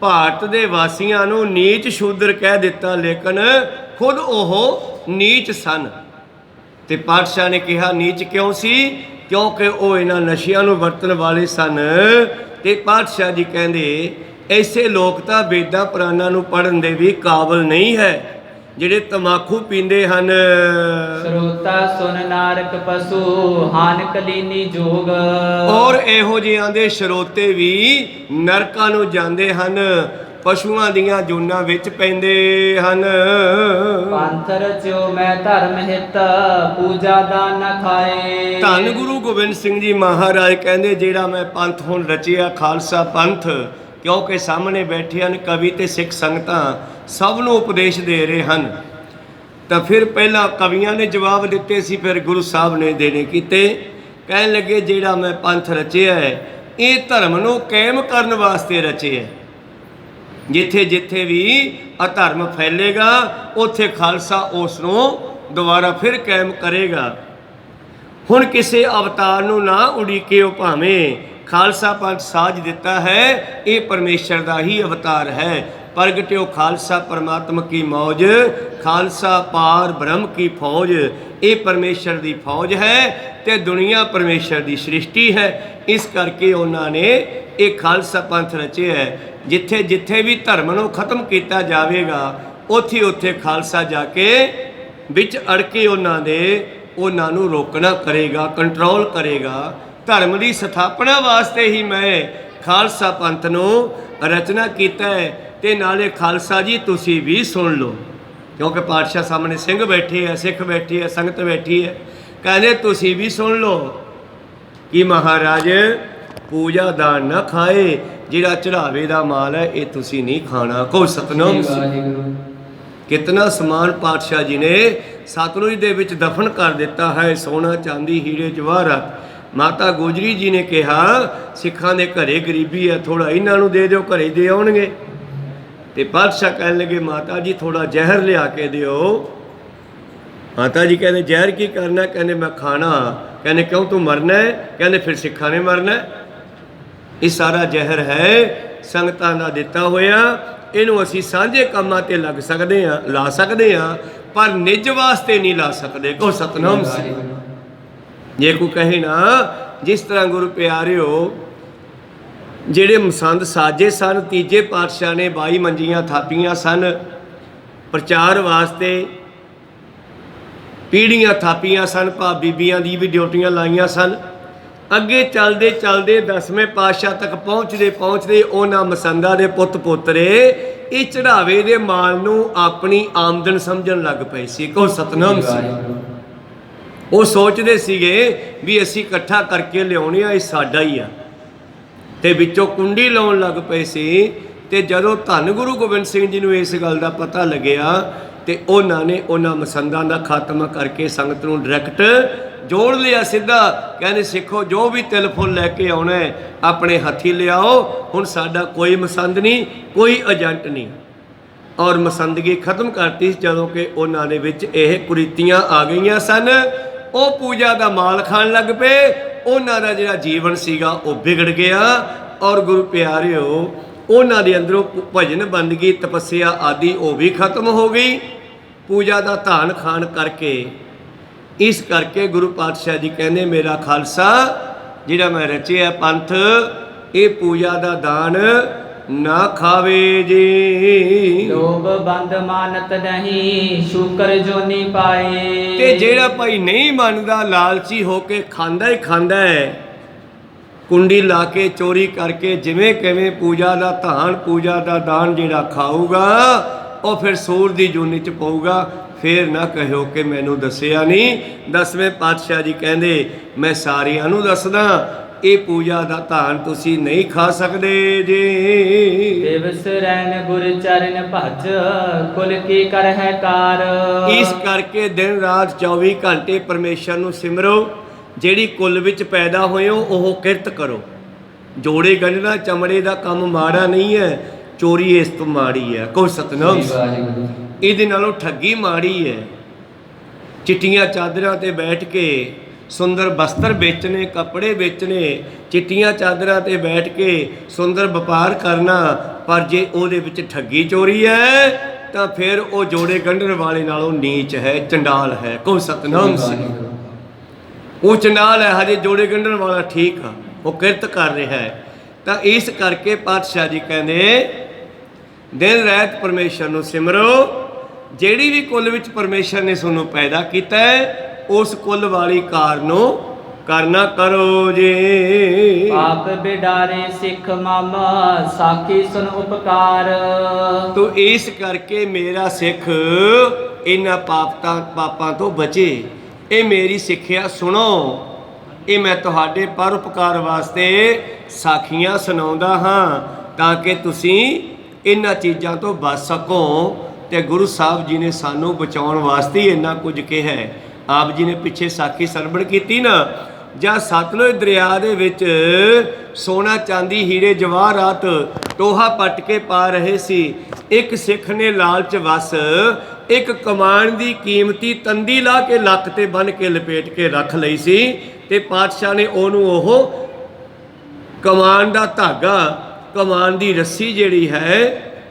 ਭਾਰਤ ਦੇ ਵਾਸੀਆਂ ਨੂੰ ਨੀਚ ਸ਼ੂਦਰ ਕਹਿ ਦਿੱਤਾ, ਲੇਕਿਨ ਖੁਦ ਉਹ ਨੀਚ ਸਨ। ਤੇ ਪਾਤਸ਼ਾਹ ਨੇ ਕਿਹਾ ਨੀਚ ਕਿਉਂ ਸੀ? ਕਿਉਂਕਿ ਉਹ ਇਹਨਾਂ ਨਸ਼ਿਆਂ ਨੂੰ ਵਰਤਣ ਵਾਲੇ ਸਨ। ਤੇ ਪਾਤਸ਼ਾਹ ਜੀ ਕਹਿੰਦੇ ਐਸੇ ਲੋਕ ਤਾਂ ਵੇਦਾਂ ਪੁਰਾਣਾਂ ਨੂੰ ਪੜ੍ਹਨ ਦੇ ਵੀ ਕਾਬਲ ਨਹੀਂ ਹੈ, ਜਿਹੜੇ ਤਮਾਕੂ ਪੀਂਦੇ ਹਨ। ਸਰੋਤਾ ਸੁਨ ਨਾਰਕ ਪਸ਼ੂ ਹਾਨ ਕਲੀਨੀ ਜੋਗ। ਔਰ ਇਹੋ ਜਿਹਿਆਂ ਦੇ ਸਰੋਤੇ ਵੀ ਨਰਕਾਂ ਨੂੰ ਜਾਂਦੇ ਹਨ, ਪਸ਼ੂਆਂ ਦੀਆਂ ਜੂਨਾਂ ਵਿੱਚ ਪੈਂਦੇ ਹਨ। ਪੰਥ ਰਚਿਓ ਮੈਂ ਧਰਮ ਹਿਤ ਪੂਜਾ ਦਾਨ ਨ ਖਾਏ। ਧੰਨ ਗੁਰੂ ਗੋਬਿੰਦ ਸਿੰਘ ਜੀ ਮਹਾਰਾਜ ਕਹਿੰਦੇ ਜਿਹੜਾ ਮੈਂ ਪੰਥ ਹੁਣ ਰਚਿਆ ਖਾਲਸਾ ਪੰਥ, ਕਿਉਂਕਿ ਸਾਹਮਣੇ ਬੈਠੇ ਹਨ ਕਵੀ ਤੇ ਸਿੱਖ ਸੰਗਤਾਂ, ਸਭ ਨੂੰ ਉਪਦੇਸ਼ ਦੇ ਰਹੇ ਹਨ। ਤਾਂ ਫਿਰ ਪਹਿਲਾਂ ਕਵੀਆਂ ਨੇ ਜਵਾਬ ਦਿੱਤੇ ਸੀ, ਫਿਰ ਗੁਰੂ ਸਾਹਿਬ ਨੇ ਦੇਣੇ ਕੀਤੇ। ਕਹਿਣ ਲੱਗੇ ਜਿਹੜਾ ਮੈਂ ਪੰਥ ਰਚਿਆ ਹੈ ਇਹ ਧਰਮ ਨੂੰ ਕਾਇਮ ਕਰਨ ਵਾਸਤੇ ਰਚਿਆ। ਜਿੱਥੇ ਜਿੱਥੇ ਵੀ ਅਧਰਮ ਫੈਲੇਗਾ ਉੱਥੇ ਖਾਲਸਾ ਉਸ ਨੂੰ ਦੁਬਾਰਾ ਫਿਰ ਕਾਇਮ ਕਰੇਗਾ। ਹੁਣ ਕਿਸੇ ਅਵਤਾਰ ਨੂੰ ਨਾ ਉਡੀਕਿਓ ਭਾਵੇਂ, ਖਾਲਸਾ ਪੰਥ ਸਾਜ ਦਿੱਤਾ ਹੈ, ਇਹ ਪਰਮੇਸ਼ਰ ਦਾ ਹੀ ਅਵਤਾਰ ਹੈ। ਪ੍ਰਗਟਿਓ ਖਾਲਸਾ ਪਰਮਾਤਮਾ ਕੀ ਮੌਜ, ਖਾਲਸਾ ਪਾਰ ਬ੍ਰਹਮ ਕੀ ਫੌਜ। ਇਹ ਪਰਮੇਸ਼ਰ ਦੀ ਫੌਜ ਹੈ ਤੇ ਦੁਨੀਆ ਪਰਮੇਸ਼ਰ ਦੀ ਸ੍ਰਿਸ਼ਟੀ ਹੈ। ਇਸ ਕਰਕੇ ਉਹਨਾਂ ਨੇ ਇਹ ਖਾਲਸਾ ਪੰਥ ਰਚਿਆ ਹੈ। ਜਿੱਥੇ ਜਿੱਥੇ ਵੀ ਧਰਮ ਨੂੰ ਖਤਮ ਕੀਤਾ ਜਾਵੇਗਾ ਉੱਥੇ ਉੱਥੇ ਖਾਲਸਾ ਜਾ ਕੇ ਵਿੱਚ ਅੜ ਕੇ ਉਹਨਾਂ ਨੂੰ ਰੋਕਣਾ ਕਰੇਗਾ, ਕੰਟਰੋਲ ਕਰੇਗਾ। ਧਰਮ ਦੀ ਸਥਾਪਨਾ ਵਾਸਤੇ ਹੀ ਮੈਂ ਖਾਲਸਾ ਪੰਥ ਨੂੰ ਰਚਨਾ ਕੀਤਾ ਹੈ। ਤੇ ਨਾਲੇ ਖਾਲਸਾ ਜੀ ਤੁਸੀਂ ਵੀ ਸੁਣ ਲਓ, ਕਿਉਂਕਿ ਪਾਤਸ਼ਾਹ ਸਾਹਮਣੇ ਸਿੰਘ ਬੈਠੇ ਆ, ਸਿੱਖ ਬੈਠੇ ਆ, ਸੰਗਤ ਬੈਠੀ ਹੈ। ਕਹਿੰਦੇ ਤੁਸੀਂ ਵੀ ਸੁਣ ਲਓ ਕਿ ਮਹਾਰਾਜ ਪੂਜਾ ਦਾਨ ਨਾ ਖਾਏ, ਜਿਹੜਾ ਚੜਾਵੇ ਦਾ ਮਾਲ ਹੈ ਇਹ ਤੁਸੀਂ ਨਹੀਂ ਖਾਣਾ। ਕੋ ਸਤਨਾਮ। ਕਿਤਨਾ ਸਮਾਨ ਪਾਤਸ਼ਾਹ ਜੀ ਨੇ ਸਤਲੁਜ ਦੇ ਵਿੱਚ ਦਫਨ ਕਰ ਦਿੱਤਾ ਹੈ, ਸੋਨਾ ਚਾਂਦੀ ਹੀਰੇ ਜਵਾਹਰਾਤ। ਮਾਤਾ ਗੁਜਰੀ ਜੀ ਨੇ ਕਿਹਾ ਸਿੱਖਾਂ ਦੇ ਘਰੇ ਗਰੀਬੀ ਹੈ, ਥੋੜਾ ਇਹਨਾਂ ਨੂੰ ਦੇ ਦਿਓ, ਘਰੇ ਦੇ ਆਉਣਗੇ। ਤੇ ਪਾਤਸ਼ਾਹ ਕਹਿਣ ਲੱਗੇ ਮਾਤਾ ਜੀ ਥੋੜਾ ਜ਼ਹਿਰ ਲਿਆ ਕੇ ਦਿਓ। ਮਾਤਾ ਜੀ ਕਹਿੰਦੇ ਜ਼ਹਿਰ ਕੀ ਕਰਨਾ? ਕਹਿੰਦੇ ਮੈਂ ਖਾਣਾ। ਕਹਿੰਦੇ ਕਿਉਂ ਤੂੰ ਮਰਨਾ ਹੈ? ਕਹਿੰਦੇ ਫਿਰ ਸਿੱਖਾਂ ਨੇ ਮਰਨਾ। ਇਹ ਸਾਰਾ ਜ਼ਹਿਰ ਹੈ ਸੰਗਤਾਂ ਦਾ ਦਿੱਤਾ ਹੋਇਆ, ਇਹਨੂੰ ਅਸੀਂ ਸਾਂਝੇ ਕੰਮਾਂ ਤੇ ਲੱਗ ਸਕਦੇ ਹਾਂ, ਲਾ ਸਕਦੇ ਹਾਂ, ਪਰ ਨਿੱਜ ਵਾਸਤੇ ਨਹੀਂ ਲਾ ਸਕਦੇ। ਕੋ ਸਤਨਾਮ ਸਿੰਘ। ਜੇ ਕੋਈ ਕਹੇ ਨਾ ਜਿਸ ਤਰ੍ਹਾਂ ਗੁਰੂ ਪਿਆਰਿਓ ਜਿਹੜੇ ਮਸੰਦ ਸਾਜੇ ਸਨ, ਤੀਜੇ ਪਾਤਸ਼ਾਹ ਨੇ 22 ਮੰਜੀਆਂ ਥਾਪੀਆਂ ਸਨ ਪ੍ਰਚਾਰ ਵਾਸਤੇ, ਪੀੜ੍ਹੀਆਂ ਥਾਪੀਆਂ ਸਨ, ਬੀਬੀਆਂ ਦੀ ਵੀ ਡਿਊਟੀਆਂ ਲਾਈਆਂ ਸਨ। ਅੱਗੇ ਚੱਲਦੇ ਚੱਲਦੇ 10ਵੇਂ ਪਾਤਸ਼ਾਹ ਤੱਕ ਪਹੁੰਚਦੇ ਉਹਨਾਂ ਮਸੰਦਾਂ ਦੇ ਪੁੱਤ ਪੋਤਰੇ ਇਹ ਚੜਾਵੇ ਦੇ ਮਾਲ ਨੂੰ ਆਪਣੀ ਆਮਦਨ ਸਮਝਣ ਲੱਗ ਪਏ ਸੀ। ਕੋ ਸਤਨਾਮ ਸੀ। ਉਹ ਸੋਚਦੇ ਸੀਗੇ ਵੀ ਅਸੀਂ ਇਕੱਠਾ ਕਰਕੇ ਲਿਆਉਣੇ ਆ, ਇਹ ਸਾਡਾ ਹੀ ਆ, ਤੇ ਵਿੱਚੋਂ ਕੁੰਡੀ ਲਾਉਣ ਲੱਗ ਪਏ ਸੀ। ਤੇ ਜਦੋਂ ਧੰਨ ਗੁਰੂ ਗੋਬਿੰਦ ਸਿੰਘ ਜੀ ਨੂੰ ਇਸ ਗੱਲ ਦਾ ਪਤਾ ਲੱਗਿਆ ਤੇ ਉਹਨਾਂ ਨੇ ਉਹਨਾਂ ਮਸੰਦਾਂ ਦਾ ਖਾਤਮਾ ਕਰਕੇ ਸੰਗਤ ਨੂੰ ਡਾਇਰੈਕਟ ਜੋੜ ਲਿਆ ਸਿੱਧਾ। ਕਹਿੰਦੇ ਸਿੱਖੋ ਜੋ ਵੀ ਤਿਲ ਫੁੱਲ ਲੈ ਕੇ ਆਉਣਾ ਹੈ ਆਪਣੇ ਹੱਥੀ ਲਿਆਓ, ਹੁਣ ਸਾਡਾ ਕੋਈ ਮਸੰਦ ਨਹੀਂ, ਕੋਈ ਏਜੰਟ ਨਹੀਂ। ਔਰ ਮਸੰਦਗੀ ਖਤਮ ਕਰਤੀ ਜਦੋਂ ਕਿ ਉਹਨਾਂ ਦੇ ਵਿੱਚ ਇਹ ਕੁਰੀਤੀਆਂ ਆ ਗਈਆਂ ਸਨ। ਉਹ ਪੂਜਾ ਦਾ ਮਾਲ ਖਾਣ ਲੱਗ ਪਏ, ਉਹਨਾਂ ਦਾ ਜਿਹੜਾ ਜੀਵਨ ਸੀਗਾ ਉਹ ਵਿਗੜ ਗਿਆ। ਔਰ ਗੁਰੂ ਪਿਆਰਿਓ ਉਹਨਾਂ ਦੇ ਅੰਦਰੋਂ ਭਜਨ ਬੰਦਗੀ ਤਪੱਸਿਆ ਆਦਿ ਉਹ ਵੀ ਖਤਮ ਹੋ ਗਈ ਪੂਜਾ ਦਾ ਧਾਨ ਖਾਣ ਕਰਕੇ। ਇਸ ਕਰਕੇ ਗੁਰੂ ਪਾਤਸ਼ਾਹ ਜੀ ਕਹਿੰਦੇ ਮੇਰਾ ਖਾਲਸਾ ਜਿਹੜਾ ਮੈਂ ਰਚਿਆ ਪੰਥ ਇਹ ਪੂਜਾ ਦਾ ਦਾਨ ਨਾ ਖਾਵੇ ਜੀ। ਲੋਭ ਬੰਦ ਮਾਨਤ ਨਹੀਂ ਸ਼ੁਕਰ ਜੋਨੀ ਪਾਏ। ਤੇ ਜਿਹੜਾ ਭਾਈ ਨਹੀਂ ਮੰਨਦਾ, ਲਾਲਚੀ ਹੋ ਕੇ ਖਾਂਦਾ ਹੀ ਖਾਂਦਾ ਹੈ, ਕੁੰਡੀ ਲਾ ਕੇ ਚੋਰੀ ਕਰਕੇ ਜਿਵੇਂ ਕਿਵੇਂ ਪੂਜਾ ਦਾ ਧਾਨ ਪੂਜਾ ਦਾ ਦਾਨ ਜਿਹੜਾ ਖਾਊਗਾ ਉਹ ਫਿਰ ਸੂਰ ਦੀ ਜੂਨੀ ਚ ਪਊਗਾ। ਫੇਰ ਨਾ ਕਹਿਓ ਕਿ ਮੈਨੂੰ ਦੱਸਿਆ ਨਹੀਂ। 10ਵੇਂ ਪਾਤਸ਼ਾਹ ਜੀ ਕਹਿੰਦੇ ਮੈਂ ਸਾਰਿਆਂ ਨੂੰ ਦੱਸਦਾ, ਇਹ ਪੂਜਾ ਦਾ ਧਾਨ ਤੁਸੀਂ ਨਹੀਂ ਖਾ ਸਕਦੇ ਜੀ। ਦਿਵਸ ਰਹਿਣ ਗੁਰ ਚਰਨ ਭਜ ਕੁਲ ਕੀ ਕਰ ਹੈ ਕਾਰ। ਇਸ ਕਰਕੇ ਦਿਨ ਰਾਤ 24 ਘੰਟੇ ਪਰਮੇਸ਼ਰ ਨੂੰ ਸਿਮਰੋ। ਜਿਹੜੀ ਕੁਲ ਵਿੱਚ ਪੈਦਾ ਹੋਇਓ ਉਹ ਕਿਰਤ ਕਰੋ। ਜੋੜੇ ਗੰਢਣਾ ਚਮੜੇ ਦਾ ਕੰਮ ਮਾੜਾ ਨਹੀਂ ਹੈ, ਚੋਰੀ ਇਸ ਤੋਂ ਮਾੜੀ ਹੈ। ਕੋ ਸਤਨਾਮ। ਇਹਦੇ ਨਾਲੋਂ ਠੱਗੀ ਮਾੜੀ ਹੈ। चिट्टियां चादरां ते बैठ के सुंदर बस्तर बेचने, कपड़े बेचने, चिट्टियां चादरां ते बैठ के सुंदर व्यापार करना, पर जे ਉਹਦੇ ਵਿੱਚ ठगी चोरी है तो फिर वो जोड़े गंढण वाले नालों नीच है, चंडाल है। को सतनाम सिंह वो चंडाल है, हजे जोड़े गंढण वाला ठीक है, वो किरत कर रहा है। तो इस करके पातशाह जी कहते दिन रात परमेश्वर नूं सिमरो। ਜਿਹੜੀ भी कुल विच परमेश्वर ने सोनू पैदा किया है उस कुल वाली कार नूं करना करो जे। पाप बिडारे सिख मामा साखी सुन उपकार। तो इस करके मेरा सिख इन्हां पापां तो बचे। ये मेरी सिक्ख्या सुनो, ये मैं तुहाडे परोपकार वास्ते साखियां सुणाउंदा हां ताकि तुसीं इन्हां चीज़ां तो बच सको। तो गुरु साहब जी ने सानू बचाउण वास्ते इन्ना कुछ कहा है। आप जी ने पिछे साखी सरवण की ना, ਜਾਂ ਸਤਲੁਜ ਦਰਿਆ ਦੇ ਵਿੱਚ ਸੋਨਾ ਚਾਂਦੀ ਹੀਰੇ ਜਵਾਹਰਾਤ ਟੋਹਾ ਪੱਟ ਕੇ ਪਾ ਰਹੇ ਸੀ। ਇੱਕ ਸਿੱਖ ਨੇ ਲਾਲਚ ਵਸ ਇੱਕ ਕਮਾਨ ਦੀ ਕੀਮਤੀ ਤੰਦੀ ਲਾ ਕੇ ਲੱਕ ਤੇ ਬੰਨ ਕੇ ਲਪੇਟ ਕੇ ਰੱਖ ਲਈ ਸੀ, ਤੇ ਪਾਤਸ਼ਾਹ ਨੇ ਉਹਨੂੰ ਉਹ ਕਮਾਨ ਦਾ ਧਾਗਾ, ਕਮਾਨ ਦੀ ਰੱਸੀ ਜਿਹੜੀ ਹੈ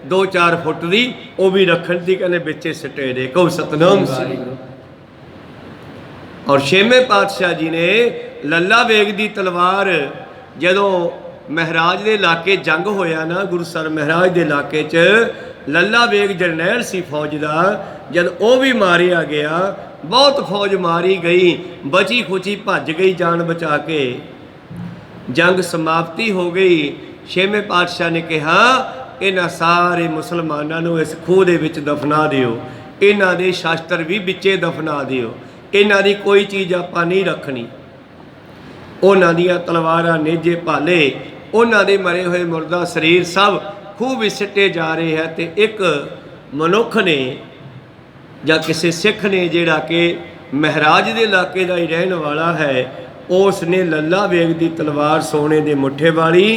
2-4 ਫੁੱਟ ਦੀ, ਉਹ ਵੀ ਰੱਖਣ ਦੀ ਕਹਿੰਦੇ ਵਿੱਚੇ ਸਟੇ ਦੇ। ਕਹੋ ਸਤਨਾਮ ਸਿੰਘ। और छेवें पातशाह जी ने लल्ला वेग की तलवार जदों महराज के इलाके जंग होया ना, गुरु सर महराज के इलाके च लल्ला वेग जरनैल सी फौज का, जद वो भी मारिया गया, बहुत फौज मारी गई, बची खुची भज गई जान बचा के, जंग समाप्ति हो गई। छेवें पातशाह ने कहा इन्हां सारे मुसलमानों नूं इस खूह दे विच दफना दिओ, इन्हां दे शास्त्र भी विचे दफना दिओ, इन्हां दी कोई चीज़ आपां नहीं रखनी। उन्हां दियां तलवारां नेजे भाले, उन्हां दे मरे हुए मुर्दा शरीर सब खूह विच सिੱਟੇ जा रहे हैं। तो एक मनुख ने या किसी सिख ने जिहड़ा कि महराज के इलाके का ही रहने वाला है, उसने लल्ला वेग की तलवार सोने के मुठे वाली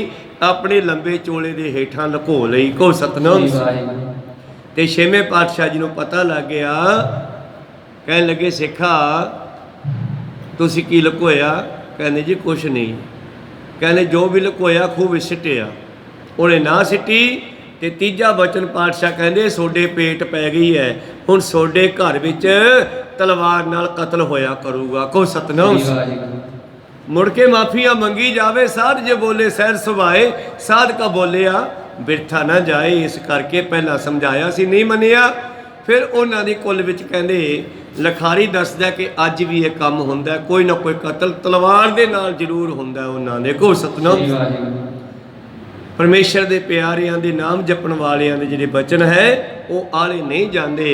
अपने लंबे चोले के हेठां लुको लई। को सतनाम। तो छेवें पातशाह जी नूं पता लग गया, कह लगे सिखा तुसी की लुकोया? कहने जी कुछ नहीं। कहने जो भी लुकोया खूह विच सिੱਟਿਆ। उन्हें ना सिੱਟੀ ते तीजा बचन पातशाह कहते सोडे पेट पै गई है, हुण सोडे घर विच तलवार नाल कतल होया करूगा। को सतनाम। मुड़ के माफिया मंगी जावे, साध जे बोले सैर सुभाए, साध का बोलिया बिरथा ना जाए। इस करके पहला समझाया सी, नहीं मनिया। फिर उन्हां दी कुल विच कहंदे लखारी दसदा कि अज भी ये काम हुंदा, कोई ना कोई कतल तलवार दे नाल जरूर हुंदा उन्हां दे। को सतनाम। परमेश्वर दे प्यारियां दे नाम जपण वालियां दे जिहड़े बचन है वो आले नहीं जांदे।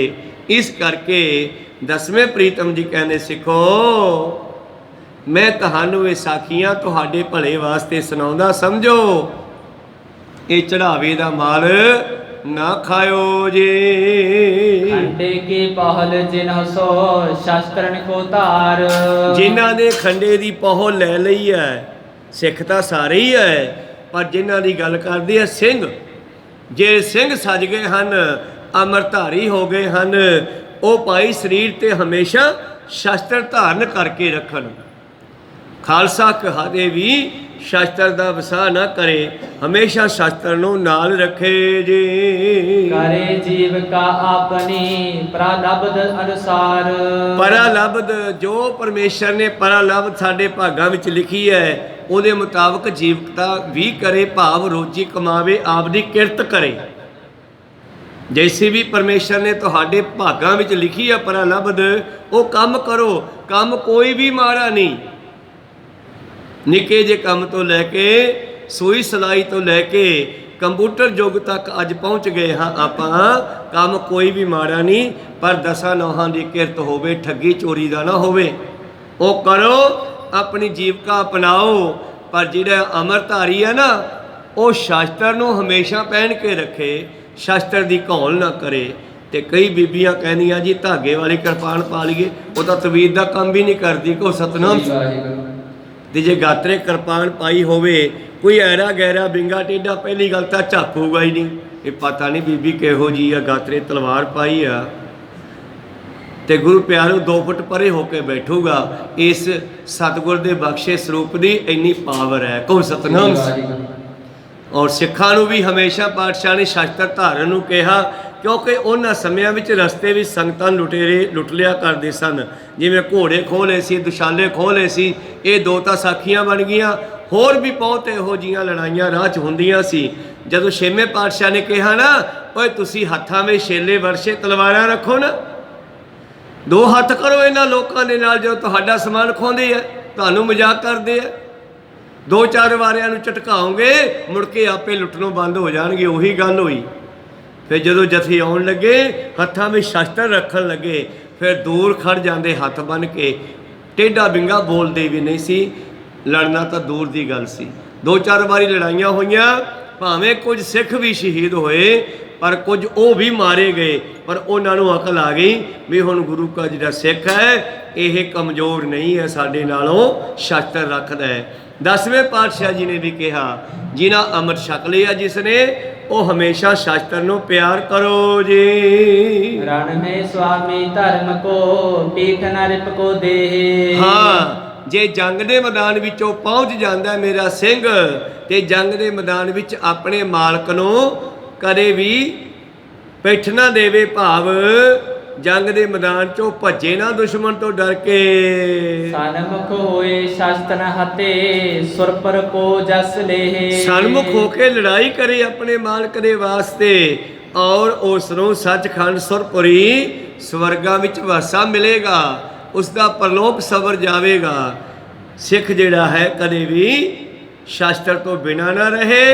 इस करके 10वें प्रीतम जी कहंदे सिखो मैं तुहानू ये साखियां तुहाडे भले वास्ते सुणाउंदा, समझो ये चढ़ावे दा माल ना खायो जे। खंडे की पहल जिन्ह सो शास्त्रन को तार। जिन्हां ने खंडे दी पहल ले लई है, सिख तां सारे ही है, पर जिन्हां दी गल करदे आ सिंह, जे सिंह सज गए हन, अमरधारी हो गए हन, वो भाई शरीर ते हमेशा शास्त्र धारण करके रखन। खालसा कहादे भी शास्त्र का वसा ना करे, हमेशा शास्त्र नूं नाल रखे जे। करे जीव का अपनी प्रारब्ध अनुसार। परालब्ध जो परमेश्वर ने परालब्ध साडे भागां विच लिखी है ਉਹਦੇ मुताबिक जीवकता भी करे, भाव रोजी कमावे, आपदी किरत करे। जैसे भी परमेश्वर ने तुहाडे भागां विच लिखी है परालब्ध, वो काम करो। काम कोई भी माड़ा नहीं, निके जे काम तो लैके सूई सिलाई तो लैके कंप्यूटर युग तक अज पहुँच गए हाँ आपां। काम कोई भी माड़ा नहीं, पर 10 नौहां की किरत होवे, ठगी चोरी का ना होवे, वो करो, अपनी जीविका अपनाओ। पर जिहड़ा अमरधारी है ना, वो शास्त्र नूं हमेशा पहन के रखे, शास्त्र की घौल ना करे। तो कई बीबियां कहनियां जी धागे वाली किरपान पा लीए, वो तो तवीर का काम भी नहीं करती। को सतनाम। ते जे गात्रे किरपान पाई होवे, कोई ऐरा गहरा बिंगा टेढ़ा, पहली गल तो झाकूगा ही नहीं, ये पता नहीं बीबी किहो जी आ, गात्रे तलवार पाई आ। ਤੇ ਗੁਰੂ ਪਿਆਰਿਓ 2 ਫੁੱਟ ਪਰੇ ਹੋ ਕੇ ਬੈਠੂਗਾ। ਇਸ ਸਤਿਗੁਰ ਦੇ ਬਖਸ਼ੇ ਸਰੂਪ ਦੀ ਇੰਨੀ ਪਾਵਰ ਹੈ। ਕਹੋ ਸਤਿਨਾਮ। ਔਰ ਸਿੱਖਾਂ ਨੂੰ ਵੀ ਹਮੇਸ਼ਾ ਪਾਤਸ਼ਾਹ ਨੇ ਸ਼ਸਤਰ ਧਾਰਨ ਨੂੰ ਕਿਹਾ, ਕਿਉਂਕਿ ਉਹਨਾਂ ਸਮਿਆਂ ਵਿੱਚ ਰਸਤੇ ਵਿੱਚ ਸੰਗਤਾਂ ਲੁਟੇਰੇ ਲੁੱਟ ਲਿਆ ਕਰਦੇ ਸਨ। ਜਿਵੇਂ ਘੋੜੇ ਖੋਹ ਲਏ ਸੀ, ਦੁਸ਼ਾਲੇ ਖੋਹ ਲਏ ਸੀ। ਇਹ 2 ਤਾਂ ਸਾਖੀਆਂ ਬਣ ਗਈਆਂ, ਹੋਰ ਵੀ ਬਹੁਤ ਇਹੋ ਜਿਹੀਆਂ ਲੜਾਈਆਂ ਰਾਹ 'ਚ ਹੁੰਦੀਆਂ ਸੀ। ਜਦੋਂ 6ਵੇਂ ਪਾਤਸ਼ਾਹ ਨੇ ਕਿਹਾ ਨਾ, ਓਏ ਤੁਸੀਂ ਹੱਥਾਂ ਵਿੱਚ ਛੇਲੇ ਵਰਸ਼ੇ ਤਲਵਾਰਾਂ ਰੱਖੋ ਨਾ, 2 ਹੱਥ ਕਰੋ ਇਹਨਾਂ ਲੋਕਾਂ ਦੇ ਨਾਲ ਜੋ ਤੁਹਾਡਾ ਸਮਾਨ ਖੋਹਦੇ ਆ, ਤੁਹਾਨੂੰ ਮਜ਼ਾਕ ਕਰਦੇ ਆ। 2-4 ਵਾਰਿਆਂ ਨੂੰ ਝਟਕਾਓਗੇ, ਮੁੜ ਕੇ ਆਪੇ ਲੁੱਟਣੋਂ ਬੰਦ ਹੋ ਜਾਣਗੇ। ਉਹੀ ਗੱਲ ਹੋਈ। ਫਿਰ ਜਦੋਂ ਜਥੇ ਆਉਣ ਲੱਗੇ, ਹੱਥਾਂ ਵਿੱਚ ਸ਼ਸਤਰ ਰੱਖਣ ਲੱਗੇ, ਫਿਰ ਦੂਰ ਖੜ ਜਾਂਦੇ ਹੱਥ ਬੰਨ੍ਹ ਕੇ। ਟੇਢਾ ਬਿੰਗਾ ਬੋਲਦੇ ਵੀ ਨਹੀਂ ਸੀ। ਲੜਨਾ ਤਾਂ ਦੂਰ ਦੀ ਗੱਲ ਸੀ। 2-4 ਵਾਰੀ ਲੜਾਈਆਂ ਹੋਈਆਂ, ਭਾਵੇਂ ਕੁਝ ਸਿੱਖ ਵੀ ਸ਼ਹੀਦ ਹੋਏ, ਪਰ ਕੁਝ ਉਹ ਵੀ ਮਾਰੇ ਗਏ। ਪਰ ਉਹਨਾਂ ਨੂੰ ਅਕਲ ਆ ਗਈ ਵੀ ਹੁਣ ਗੁਰੂ ਕਾ ਜਿਹੜਾ ਸਿੱਖ ਹੈ ਇਹ ਕਮਜ਼ੋਰ ਨਹੀਂ ਹੈ, ਸਾਡੇ ਨਾਲੋਂ ਸ਼ਸਤਰ ਰੱਖਦਾ ਹੈ। 10ਵੇਂ ਪਾਤਸ਼ਾਹ ਜੀ ਨੇ ਵੀ ਕਿਹਾ, ਜਿਨ੍ਹਾਂ ਅੰਮ੍ਰਿਤ ਛਕ ਲਿਆ ਜਿਸ ਨੇ, ਉਹ ਹਮੇਸ਼ਾ ਸ਼ਸਤਰ ਨੂੰ ਪਿਆਰ ਕਰੋ ਜੀ। ਰਣ ਮੇ ਸੁਆਮੀ ਧਰਮ ਕੋ, ਪੀਠ ਨ ਰਿਪ ਕੋ ਦੇਹ। ਹਾਂ, ਜੇ ਜੰਗ ਦੇ ਮੈਦਾਨ ਵਿੱਚੋਂ ਪਹੁੰਚ ਜਾਂਦਾ ਮੇਰਾ ਸਿੰਘ, ਤੇ ਜੰਗ ਦੇ ਮੈਦਾਨ ਵਿੱਚ ਆਪਣੇ ਮਾਲਕ ਨੂੰ ਕਦੇ ਵੀ ਪਿੱਠ ਨਾ ਦੇਵੇ, ਭਾਵ ਜੰਗ ਦੇ ਮੈਦਾਨ ਚੋਂ ਭੱਜੇ ਨਾ ਦੁਸ਼ਮਣ ਤੋਂ ਡਰ ਕੇ। ਸਨਮੁਖ ਹੋਏ ਸ਼ਸਤਰ ਹਤੇ, ਸੁਰਪਰ ਕੋ ਜਸ ਲੇਹ। ਸਨਮੁਖ ਹੋ ਕੇ ਲੜਾਈ ਕਰੇ ਆਪਣੇ ਮਾਲਕ ਦੇ ਵਾਸਤੇ, ਔਰ ਉਸ ਨੂੰ ਸੱਚਖੰਡ ਸੁਰਪੁਰੀ ਸਵਰਗਾਂ ਵਿੱਚ ਵਾਸਾ ਮਿਲੇਗਾ, ਉਸ ਦਾ ਪਰਲੋਕ ਸਵਰ ਜਾਵੇਗਾ। ਸਿੱਖ ਜਿਹੜਾ ਹੈ ਕਦੇ ਵੀ ਸ਼ਸਤਰ ਤੋਂ ਬਿਨਾ ਨਾ ਰਹੇ,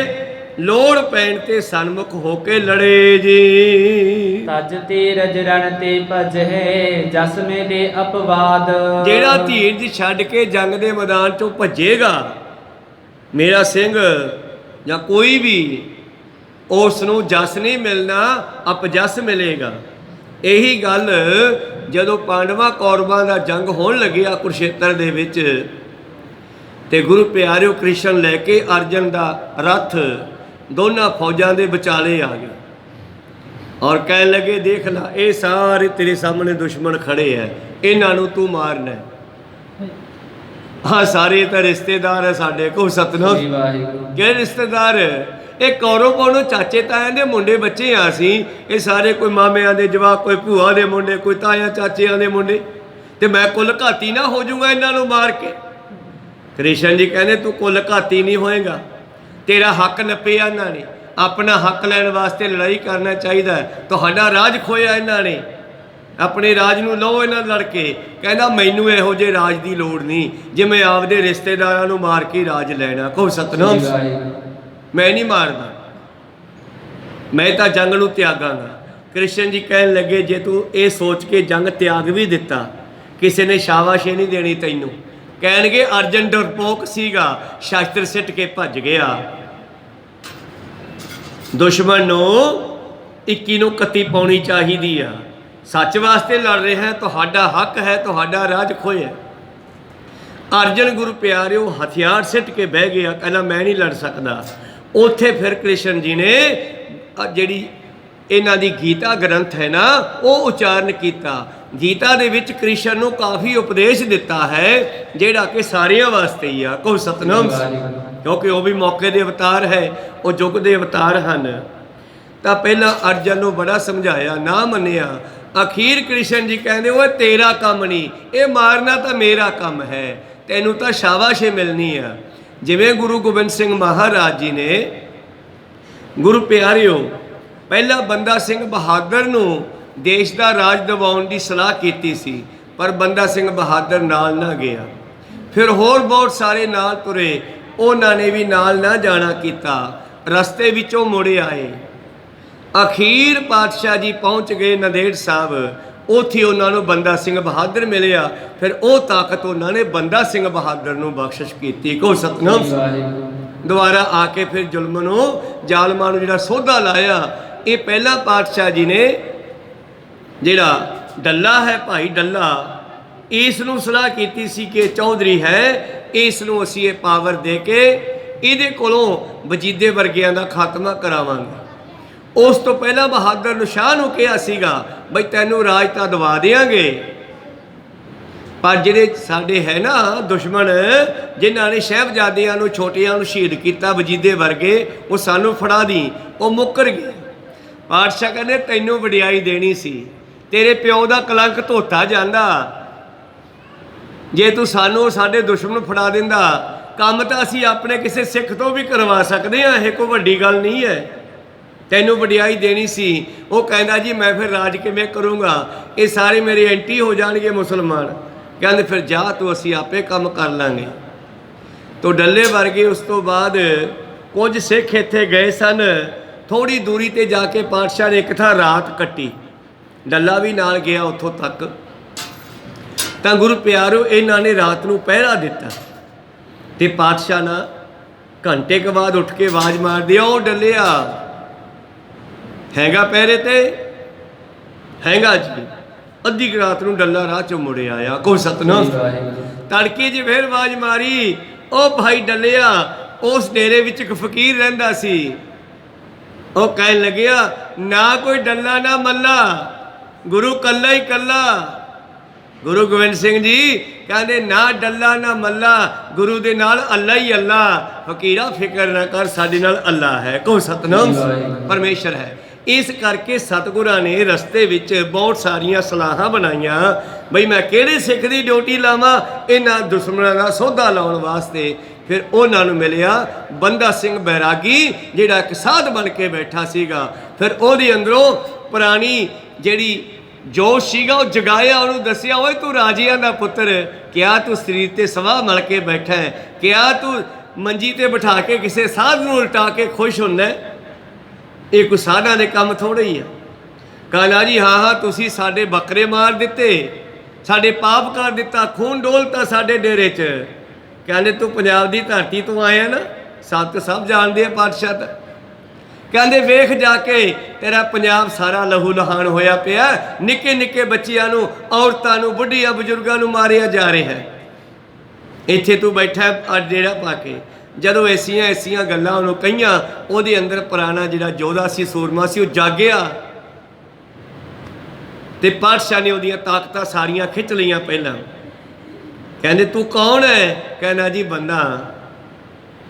ਲੋੜ ਪੈਣ ਤੇ ਸਨਮੁਖ ਹੋ ਕੇ ਲੜੇ ਜੀ। ਤਜ ਧੀਰਜ ਰਣ ਤੇ ਭਜੈ, ਜਸ ਮੇਲੇ ਅਪਵਾਦ। ਜਿਹੜਾ ਧੀਰਜ ਛੱਡ ਕੇ ਜੰਗ ਦੇ ਮੈਦਾਨ ਚੋਂ ਭੱਜੇਗਾ ਮੇਰਾ ਸਿੰਘ ਜਾਂ ਕੋਈ ਵੀ, ਉਸ ਨੂੰ ਜਸ ਨਹੀਂ ਮਿਲਣਾ, ਅਪਜਸ ਮਿਲੇਗਾ। ਇਹੀ ਗੱਲ ਜਦੋਂ ਪਾਂਡਵਾਂ ਕੌਰਵਾਂ ਦਾ ਜੰਗ ਹੋਣ ਲੱਗਿਆ ਕੁਰਸ਼ੇਤਰ ਦੇ ਵਿੱਚ, ਤੇ ਗੁਰੂ ਪਿਆਰਿਓ ਕ੍ਰਿਸ਼ਨ ਲੈ ਕੇ ਅਰਜਨ ਦਾ ਰੱਥ ਦੋਨਾਂ ਫੌਜਾਂ ਦੇ ਵਿਚਾਲੇ ਆ ਗਏ, ਔਰ ਕਹਿਣ ਲੱਗੇ, ਦੇਖ ਲੈ ਇਹ ਸਾਰੇ ਤੇਰੇ ਸਾਹਮਣੇ ਦੁਸ਼ਮਣ ਖੜੇ ਹੈ, ਇਹਨਾਂ ਨੂੰ ਤੂੰ ਮਾਰਨਾ ਹੈ। ਹਾਂ, ਸਾਰੇ ਤਾਂ ਰਿਸ਼ਤੇਦਾਰ ਹੈ ਸਾਡੇ। ਕੋ ਸਤਨਾਮ। ਕਿਹੜੇ ਰਿਸ਼ਤੇਦਾਰ? ਇਹ ਕੌਰਵ ਪਾਉਣੋਂ ਚਾਚੇ ਤਾਇਆਂ ਦੇ ਮੁੰਡੇ ਬੱਚੇ ਆ ਅਸੀਂ, ਇਹ ਸਾਰੇ ਕੋਈ ਮਾਮਿਆਂ ਦੇ ਜਵਾਕ, ਕੋਈ ਭੂਆ ਦੇ ਮੁੰਡੇ, ਕੋਈ ਤਾਇਆਂ ਚਾਚਿਆਂ ਦੇ ਮੁੰਡੇ, ਤੇ ਮੈਂ ਕੁੱਲ ਘਾਤੀ ਨਾ ਹੋ ਜਾਊਗਾ ਇਹਨਾਂ ਨੂੰ ਮਾਰ ਕੇ। ਕ੍ਰਿਸ਼ਨ ਜੀ ਕਹਿੰਦੇ ਤੂੰ ਕੁੱਲ ਘਾਤੀ ਨਹੀਂ ਹੋਏਗਾ, ਤੇਰਾ ਹੱਕ ਨੱਪਿਆ ਇਹਨਾਂ ਨੇ। ਆਪਣਾ ਹੱਕ ਲੈਣ ਵਾਸਤੇ ਲੜਾਈ ਕਰਨਾ ਚਾਹੀਦਾ ਹੈ। ਤੁਹਾਡਾ ਰਾਜ ਖੋਇਆ ਇਹਨਾਂ ਨੇ, ਆਪਣੇ ਰਾਜ ਨੂੰ ਲਓ ਇਹਨਾਂ ਲੜ ਕੇ। ਕਹਿੰਦਾ ਮੈਨੂੰ ਇਹੋ ਜਿਹੇ ਰਾਜ ਦੀ ਲੋੜ ਨਹੀਂ, ਜਿਵੇਂ ਆਪਦੇ ਰਿਸ਼ਤੇਦਾਰਾਂ ਨੂੰ ਮਾਰ ਕੇ ਰਾਜ ਲੈਣਾ। ਕਹੋ ਸਤਨਾਮ। ਮੈਂ ਨਹੀਂ ਮਾਰਦਾ, ਮੈਂ ਤਾਂ ਜੰਗ ਨੂੰ ਤਿਆਗਾਂਗਾ। ਕ੍ਰਿਸ਼ਨ ਜੀ ਕਹਿਣ ਲੱਗੇ, ਜੇ ਤੂੰ ਇਹ ਸੋਚ ਕੇ ਜੰਗ ਤਿਆਗ ਵੀ ਦਿੱਤਾ, ਕਿਸੇ ਨੇ ਸ਼ਾਬਾਸ਼ੀ ਨਹੀਂ ਦੇਣੀ ਤੈਨੂੰ। ਕਹਿਣਗੇ ਅਰਜਨ ਡਰਪੋਕ ਸੀਗਾ, ਸ਼ਸਤਰ ਸਿੱਟ ਕੇ ਭੱਜ ਗਿਆ। ਦੁਸ਼ਮਣ ਨੂੰ 21 ਨੂੰ 31 ਪਾਉਣੀ ਚਾਹੀਦੀ ਆ। ਸੱਚ ਵਾਸਤੇ ਲੜ ਰਿਹਾ, ਤੁਹਾਡਾ ਹੱਕ ਹੈ, ਤੁਹਾਡਾ ਰਾਜ ਖੋਇਆ। ਅਰਜਨ ਗੁਰੂ ਪਿਆਰਿਓ ਹਥਿਆਰ ਸਿੱਟ ਕੇ ਬਹਿ ਗਿਆ, ਕਹਿੰਦਾ ਮੈਂ ਨਹੀਂ ਲੜ ਸਕਦਾ। ਉੱਥੇ ਫਿਰ ਕ੍ਰਿਸ਼ਨ ਜੀ ਨੇ ਜਿਹੜੀ ਇਹਨਾਂ ਦੀ ਗੀਤਾ ਗ੍ਰੰਥ ਹੈ ਨਾ, ਉਹ ਉਚਾਰਨ ਕੀਤਾ। ਗੀਤਾ ਦੇ ਵਿੱਚ ਕ੍ਰਿਸ਼ਨ ਨੂੰ ਕਾਫੀ ਉਪਦੇਸ਼ ਦਿੱਤਾ ਹੈ, ਜਿਹੜਾ ਕਿ ਸਾਰਿਆਂ ਵਾਸਤੇ ਹੀ ਆ। ਕਹੋ ਸਤਨਾਮ। ਕਿਉਂਕਿ ਉਹ ਵੀ ਮੌਕੇ ਦੇ ਅਵਤਾਰ ਹੈ, ਉਹ ਯੁੱਗ ਦੇ ਅਵਤਾਰ ਹਨ। ਤਾਂ ਪਹਿਲਾਂ ਅਰਜਨ ਨੂੰ ਬੜਾ ਸਮਝਾਇਆ, ਨਾ ਮੰਨਿਆ। ਅਖੀਰ ਕ੍ਰਿਸ਼ਨ ਜੀ ਕਹਿੰਦੇ, ਉਹ ਤੇਰਾ ਕੰਮ ਨਹੀਂ, ਇਹ ਮਾਰਨਾ ਤਾਂ ਮੇਰਾ ਕੰਮ ਹੈ, ਤੈਨੂੰ ਤਾਂ ਸ਼ਾਬਾਸ਼ੀ ਮਿਲਣੀ ਆ। ਜਿਵੇਂ ਗੁਰੂ ਗੋਬਿੰਦ ਸਿੰਘ ਮਹਾਰਾਜ ਜੀ ਨੇ, ਗੁਰੂ ਪਿਆਰਿਓ, ਪਹਿਲਾਂ ਬੰਦਾ ਸਿੰਘ ਬਹਾਦਰ ਨੂੰ ਦੇਸ਼ ਦਾ ਰਾਜ ਦਿਵਾਉਣ ਦੀ ਸਲਾਹ ਕੀਤੀ ਸੀ, ਪਰ ਬੰਦਾ ਸਿੰਘ ਬਹਾਦਰ ਨਾਲ ਨਾ ਗਿਆ। ਫਿਰ ਹੋਰ ਬਹੁਤ ਸਾਰੇ ਨਾਲ ਤੁਰੇ, ਉਹਨਾਂ ਨੇ ਵੀ ਨਾਲ ਨਾ ਜਾਣਾ ਕੀਤਾ, ਰਸਤੇ ਵਿੱਚੋਂ ਮੁੜੇ ਆਏ। ਅਖੀਰ ਪਾਤਸ਼ਾਹ ਜੀ ਪਹੁੰਚ ਗਏ ਨੰਦੇੜ ਸਾਹਿਬ, ਉੱਥੇ ਉਹਨਾਂ ਨੂੰ ਬੰਦਾ ਸਿੰਘ ਬਹਾਦਰ ਮਿਲਿਆ। ਫਿਰ ਉਹ ਤਾਕਤ ਉਹਨਾਂ ਨੇ ਬੰਦਾ ਸਿੰਘ ਬਹਾਦਰ ਨੂੰ ਬਖਸ਼ਿਸ਼ ਕੀਤੀ। ਕਹੋ ਸਤਨਾਮ। ਦੁਬਾਰਾ ਆ ਕੇ ਫਿਰ ਜ਼ੁਲਮ ਨੂੰ, ਜ਼ਾਲਮਾਂ ਨੂੰ ਜਿਹੜਾ ਸੋਧਾ ਲਾਇਆ। ਇਹ ਪਹਿਲਾਂ ਪਾਤਸ਼ਾਹ ਜੀ ਨੇ ਜਿਹੜਾ ਡੱਲਾ ਹੈ, ਭਾਈ ਡੱਲਾ, ਇਸ ਨੂੰ ਸਲਾਹ ਕੀਤੀ ਸੀ ਕਿ ਚੌਧਰੀ ਹੈ, ਇਸ ਨੂੰ ਅਸੀਂ ਇਹ ਪਾਵਰ ਦੇ ਕੇ ਇਹਦੇ ਕੋਲੋਂ ਵਜੀਦੇ ਵਰਗਿਆਂ ਦਾ ਖਾਤਮਾ ਕਰਾਵਾਂਗੇ। ਉਸ ਤੋਂ ਪਹਿਲਾਂ ਬਹਾਦਰ ਨੂੰ ਸ਼ਾਹ ਨੂੰ ਕਿਹਾ ਸੀਗਾ ਬਈ ਤੈਨੂੰ ਰਾਜ ਤਾਂ ਦਵਾ ਦੇਵਾਂਗੇ, ਪਰ ਜਿਹੜੇ ਸਾਡੇ ਹੈ ਨਾ ਦੁਸ਼ਮਣ ਜਿਨ੍ਹਾਂ ਨੇ ਸਾਹਿਬਜ਼ਾਦਿਆਂ ਨੂੰ ਛੋਟਿਆਂ ਨੂੰ ਸ਼ਹੀਦ ਕੀਤਾ ਵਜੀਦੇ ਵਰਗੇ, ਉਹ ਸਾਨੂੰ ਫੜਾ ਦੀ, ਉਹ ਮੁੱਕਰ ਗਏ। ਪਾਤਸ਼ਾਹ ਕਹਿੰਦੇ ਤੈਨੂੰ ਵਡਿਆਈ ਦੇਣੀ ਸੀ, ਤੇਰੇ ਪਿਓ ਦਾ ਕਲੰਕ ਧੋਤਾ ਜਾਂਦਾ ਜੇ ਤੂੰ ਸਾਨੂੰ ਸਾਡੇ ਦੁਸ਼ਮਣ ਨੂੰ ਫੜਾ ਦਿੰਦਾ। ਕੰਮ ਤਾਂ ਅਸੀਂ ਆਪਣੇ ਕਿਸੇ ਸਿੱਖ ਤੋਂ ਵੀ ਕਰਵਾ ਸਕਦੇ ਹਾਂ, ਇਹ ਕੋਈ ਵੱਡੀ ਗੱਲ ਨਹੀਂ ਹੈ, ਤੈਨੂੰ ਵਡਿਆਈ ਦੇਣੀ ਸੀ। ਉਹ ਕਹਿੰਦਾ ਜੀ ਮੈਂ ਫਿਰ ਰਾਜ ਕਿਵੇਂ ਕਰੂੰਗਾ, ਇਹ ਸਾਰੇ ਮੇਰੇ ਐਂਟੀ ਹੋ ਜਾਣਗੇ ਮੁਸਲਮਾਨ। ਕਹਿੰਦੇ ਫਿਰ ਜਾ ਤੂੰ, ਅਸੀਂ ਆਪੇ ਕੰਮ ਕਰ ਲਾਂਗੇ। ਤੋ ਡੱਲੇ ਵਰਗੇ ਉਸ ਤੋਂ ਬਾਅਦ ਕੁਝ ਸਿੱਖ ਇੱਥੇ ਗਏ ਸਨ, ਥੋੜੀ ਦੂਰੀ ਤੇ ਜਾ ਕੇ ਪਾਤਸ਼ਾਹ ਨੇ ਇੱਕ ਥਾਂ ਰਾਤ ਕੱਟੀ, ਡੱਲਾ ਵੀ ਨਾਲ ਗਿਆ ਉੱਥੋਂ ਤੱਕ। ਤਾਂ ਗੁਰੂ ਪਿਆਰੋ ਇਹਨਾਂ ਨੇ ਰਾਤ ਨੂੰ ਪਹਿਰਾ ਦਿੱਤਾ ਤੇ ਪਾਤਸ਼ਾਹ ਨਾ ਘੰਟੇ ਕੁ ਬਾਅਦ ਉੱਠ ਕੇ ਆਵਾਜ਼ ਮਾਰਦੇ, ਉਹ ਡੱਲਿਆ ਹੈਗਾ ਪਹਿਰੇ ਤੇ? ਹੈਗਾ ਜੀ। ਅੱਧੀ ਰਾਤ ਨੂੰ ਡੱਲਾ ਰਾਹ ਚੋਂ ਮੁੜੇ ਆਇਆ। ਕੋਈ ਸਤਨਾਮ। ਤੜਕੇ ਜੀ ਫਿਰ ਆਵਾਜ਼ ਮਾਰੀ, ਉਹ ਭਾਈ ਡੱਲਿਆ। ਉਸ ਡੇਰੇ ਵਿੱਚ ਇੱਕ ਫਕੀਰ ਰਹਿੰਦਾ ਸੀ, ਉਹ ਕਹਿਣ ਲੱਗਿਆ ਨਾ ਕੋਈ ਡੱਲਾ ਨਾ ਮੱਲਾ, ਗੁਰੂ ਕੱਲਾ ਹੀ ਕੱਲਾ। ਗੁਰੂ ਗੋਬਿੰਦ ਸਿੰਘ ਜੀ ਕਹਿੰਦੇ ਨਾ ਡੱਲਾ ਨਾ ਮੱਲਾ, ਗੁਰੂ ਦੇ ਨਾਲ ਅੱਲਾ ਹੀ ਅੱਲਾ। ਫਕੀਰਾ ਫਿਕਰ ਨਾ ਕਰ, ਸਾਡੇ ਨਾਲ ਅੱਲਾ ਹੈ। ਕੋ ਸਤਨਾਮ, ਪਰਮੇਸ਼ਰ ਹੈ। ਇਸ ਕਰਕੇ ਸਤਿਗੁਰਾਂ ਨੇ ਰਸਤੇ ਵਿੱਚ ਬਹੁਤ ਸਾਰੀਆਂ ਸਲਾਹਾਂ ਬਣਾਈਆਂ ਬਈ ਮੈਂ ਕਿਹੜੇ ਸਿੱਖ ਦੀ ਡਿਊਟੀ ਲਾਵਾਂ ਇਹਨਾਂ ਦੁਸ਼ਮਣਾਂ ਦਾ ਸੌਦਾ ਲਾਉਣ ਵਾਸਤੇ। ਫਿਰ ਉਹਨਾਂ ਨੂੰ ਮਿਲਿਆ ਬੰਦਾ ਸਿੰਘ ਬੈਰਾਗੀ, ਜਿਹੜਾ ਇੱਕ ਸਾਧ ਬਣ ਕੇ ਬੈਠਾ ਸੀਗਾ। ਫਿਰ ਉਹਦੇ ਅੰਦਰੋਂ ਪੁਰਾਣੀ ਜਿਹੜੀ ਜੋਸ਼ ਸੀਗਾ ਉਹ ਜਗਾਇਆ, ਉਹਨੂੰ ਦੱਸਿਆ ਓਏ ਤੂੰ ਰਾਜਿਆਂ ਦਾ ਪੁੱਤਰ, ਕਿਆ ਤੂੰ ਸਰੀਰ ਤੇ ਸਵਾਹ ਮਲ ਕੇ ਬੈਠਾ ਹੈ, ਕਿਆ ਤੂੰ ਮੰਜੀ ਤੇ ਬਿਠਾ ਕੇ ਕਿਸੇ ਸਾਧ ਨੂੰ ਉਲਟਾ ਕੇ ਖੁਸ਼ ਹੁੰਦਾ? ਇਹ ਕੋਈ ਸਾਧਾਂ ਦੇ ਕੰਮ ਥੋੜ੍ਹੇ ਹੀ ਆ। ਕਹਿੰਦਾ ਜੀ ਹਾਂ ਹਾਂ, ਤੁਸੀਂ ਸਾਡੇ ਬੱਕਰੇ ਮਾਰ ਦਿੱਤੇ, ਸਾਡੇ ਪਾਪ ਕਰ ਦਿੱਤਾ, ਖੂਨ ਡੋਲਤਾ ਸਾਡੇ ਡੇਰੇ 'ਚ। ਕਹਿੰਦੇ ਤੂੰ ਪੰਜਾਬ ਦੀ ਧਰਤੀ ਤੋਂ ਆਇਆ ਨਾ, ਸਭ ਸਭ ਜਾਣਦੇ ਆ ਪਾਤਸ਼ਾਹ ਤਾਂ। ਕਹਿੰਦੇ ਵੇਖ ਜਾ ਕੇ ਤੇਰਾ ਪੰਜਾਬ ਸਾਰਾ ਲਹੂ ਲਹਾਨ ਹੋਇਆ ਪਿਆ, ਨਿੱਕੇ ਨਿੱਕੇ ਬੱਚਿਆਂ ਨੂੰ, ਔਰਤਾਂ ਨੂੰ, ਬੁੱਢੀਆਂ ਬਜ਼ੁਰਗਾਂ ਨੂੰ ਮਾਰਿਆ ਜਾ ਰਿਹਾ ਹੈ। ਇੱਥੇ ਤੂੰ ਬੈਠਾ ਡੇਰਾ ਪਾ ਕੇ। ਜਦੋਂ ਐਸੀਆਂ ਗੱਲਾਂ ਉਹਨੂੰ ਕਹੀਆਂ, ਉਹਦੇ ਅੰਦਰ ਪੁਰਾਣਾ ਜਿਹੜਾ ਯੋਧਾ ਸੀ, ਸੂਰਮਾ ਸੀ, ਉਹ ਜਾਗਿਆ ਤੇ ਪਾਤਸ਼ਾਹ ਨੇ ਉਹਦੀਆਂ ਤਾਕਤਾਂ ਸਾਰੀਆਂ ਖਿੱਚ ਲਈਆਂ। ਪਹਿਲਾਂ ਕਹਿੰਦੇ ਤੂੰ ਕੌਣ ਹੈ? ਕਹਿੰਦਾ ਜੀ ਬੰਦਾ,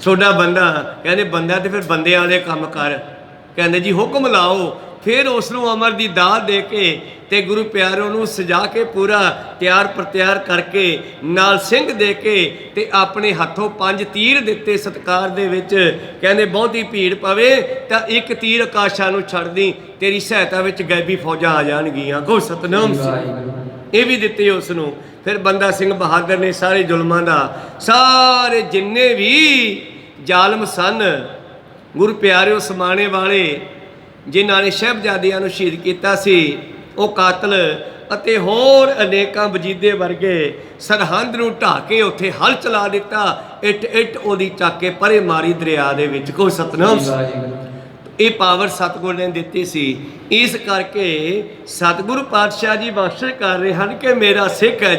ਤੁਹਾਡਾ ਬੰਦਾ। ਕਹਿੰਦੇ ਬੰਦਾ ਤੇ ਫਿਰ ਬੰਦਿਆਂ ਵਾਲੇ ਕੰਮ ਕਰ। ਕਹਿੰਦੇ ਜੀ ਹੁਕਮ ਲਾਓ। ਫਿਰ ਉਸ ਨੂੰ ਅਮਰ ਦੀ ਦਾਤ ਦੇ ਕੇ ਤੇ ਗੁਰੂ ਪਿਆਰੋ ਨੂੰ ਸਜਾ ਕੇ ਪੂਰਾ ਤਿਆਰ ਪ੍ਰਤਿਆਰ ਕਰਕੇ ਨਾਲ ਸਿੰਘ ਦੇ ਕੇ ਤੇ ਆਪਣੇ ਹੱਥੋਂ 5 ਤੀਰ ਦਿੱਤੇ ਸਤਕਾਰ ਦੇ ਵਿੱਚ। ਕਹਿੰਦੇ ਬਹੁਤੀ ਭੀੜ ਪਵੇ ਤਾਂ ਇੱਕ ਤੀਰ ਆਕਾਸ਼ਾਂ ਨੂੰ ਛੱਡ ਦੀ, ਤੇਰੀ ਸਹਾਇਤਾ ਵਿੱਚ ਗੈਬੀ ਫੌਜਾਂ ਆ ਜਾਣਗੀਆਂ। ਕੋ ਸਤਨਾਮ ਸਿੰਘ। ਇਹ ਵੀ ਦਿੱਤੇ ਉਸ ਨੂੰ। ਫਿਰ ਬੰਦਾ ਸਿੰਘ ਬਹਾਦਰ ਨੇ ਸਾਰੇ ਜ਼ੁਲਮਾਂ ਦਾ, ਸਾਰੇ ਜਿੰਨੇ ਵੀ ਜ਼ਾਲਮ ਸਨ, ਗੁਰੂ ਪਿਆਰਿਓ ਸਮਾਣੇ ਵਾਲੇ ਜਿਨ੍ਹਾਂ ਨੇ ਸਾਹਿਬਜ਼ਾਦਿਆਂ ਨੂੰ ਸ਼ਹੀਦ ਕੀਤਾ ਸੀ, ਉਹ ਕਾਤਲ ਅਤੇ ਹੋਰ ਅਨੇਕਾਂ ਵਜੀਦੇ ਵਰਗੇ ਸਰਹੰਦ ਨੂੰ ਢਾਹ ਕੇ ਉੱਥੇ ਹਲ ਚਲਾ ਦਿੱਤਾ। ਇੱਟ ਉਹਦੀ ਚੱਕ ਕੇ ਪਰੇ ਮਾਰੀ ਦਰਿਆ ਦੇ ਵਿੱਚ। ਕੋਈ ਸਤਨਾਮ। ਇਹ ਪਾਵਰ ਸਤਿਗੁਰ ਨੇ ਦਿੱਤੀ ਸੀ। ਇਸ ਕਰਕੇ ਸਤਿਗੁਰੂ ਪਾਤਸ਼ਾਹ ਜੀ ਬਖਸ਼ਿਸ਼ ਕਰ ਰਹੇ ਹਨ ਕਿ ਮੇਰਾ ਸਿੱਖ ਹੈ,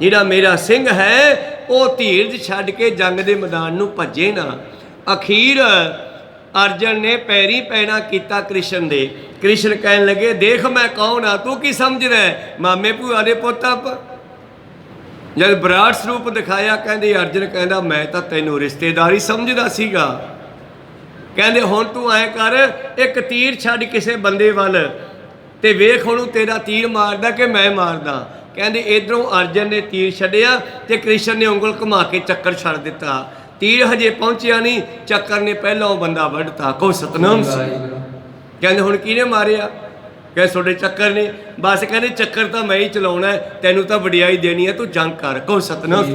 ਜਿਹੜਾ ਮੇਰਾ ਸਿੰਘ ਹੈ, ਉਹ ਧੀਰਜ ਛੱਡ ਕੇ ਜੰਗ ਦੇ ਮੈਦਾਨ ਨੂੰ ਭੱਜੇ ਨਾ। ਅਖੀਰ ਅਰਜਨ ਨੇ ਪੈਰੀ ਪੈਣਾ ਕੀਤਾ ਕ੍ਰਿਸ਼ਨ ਦੇ। ਕ੍ਰਿਸ਼ਨ ਕਹਿਣ ਲੱਗੇ ਦੇਖ ਮੈਂ ਕੌਣ ਆ, ਤੂੰ ਕੀ ਸਮਝਦਾ? ਮਾਮੇ ਭੂਆ ਦੇ ਪੁੱਤ ਆਪਾਂ। ਜਦ ਵਿਰਾਟ ਸਰੂਪ ਦਿਖਾਇਆ, ਕਹਿੰਦੇ ਅਰਜਨ ਕਹਿੰਦਾ ਮੈਂ ਤਾਂ ਤੈਨੂੰ ਰਿਸ਼ਤੇਦਾਰੀ ਸਮਝਦਾ ਸੀਗਾ। ਕਹਿੰਦੇ ਹੁਣ ਤੂੰ ਐਂ ਕਰ, ਇੱਕ ਤੀਰ ਛੱਡ ਕਿਸੇ ਬੰਦੇ ਵੱਲ ਤੇ ਵੇਖ ਉਹਨੂੰ ਤੇਰਾ ਤੀਰ ਮਾਰਦਾ ਕਿ ਮੈਂ ਮਾਰਦਾ। ਕਹਿੰਦੇ ਇਧਰੋਂ ਅਰਜਨ ਨੇ ਤੀਰ ਛੱਡਿਆ ਤੇ ਕ੍ਰਿਸ਼ਨ ਨੇ ਉਂਗਲ ਘੁਮਾ ਕੇ ਚੱਕਰ ਛੱਡ ਦਿੱਤਾ। ਤੀਰ ਹਜੇ ਪਹੁੰਚਿਆ ਨਹੀਂ, ਚੱਕਰ ਨੇ ਪਹਿਲਾਂ ਉਹ ਬੰਦਾ ਵੱਢਤਾ। ਕੋ ਸਤਨਾਮ ਸਿੰਘ। ਕਹਿੰਦੇ ਹੁਣ ਕਿਹਨੇ ਮਾਰਿਆ? ਕਹਿੰਦੇ ਤੁਹਾਡੇ ਚੱਕਰ ਨੇ। ਬਸ ਕਹਿੰਦੇ ਚੱਕਰ ਤਾਂ ਮੈਂ ਹੀ ਚਲਾਉਣਾ, ਤੈਨੂੰ ਤਾਂ ਵਡਿਆਈ ਦੇਣੀ ਹੈ, ਤੂੰ ਜੰਗ ਕਰ। ਕੋ ਸਤਨਾਮ।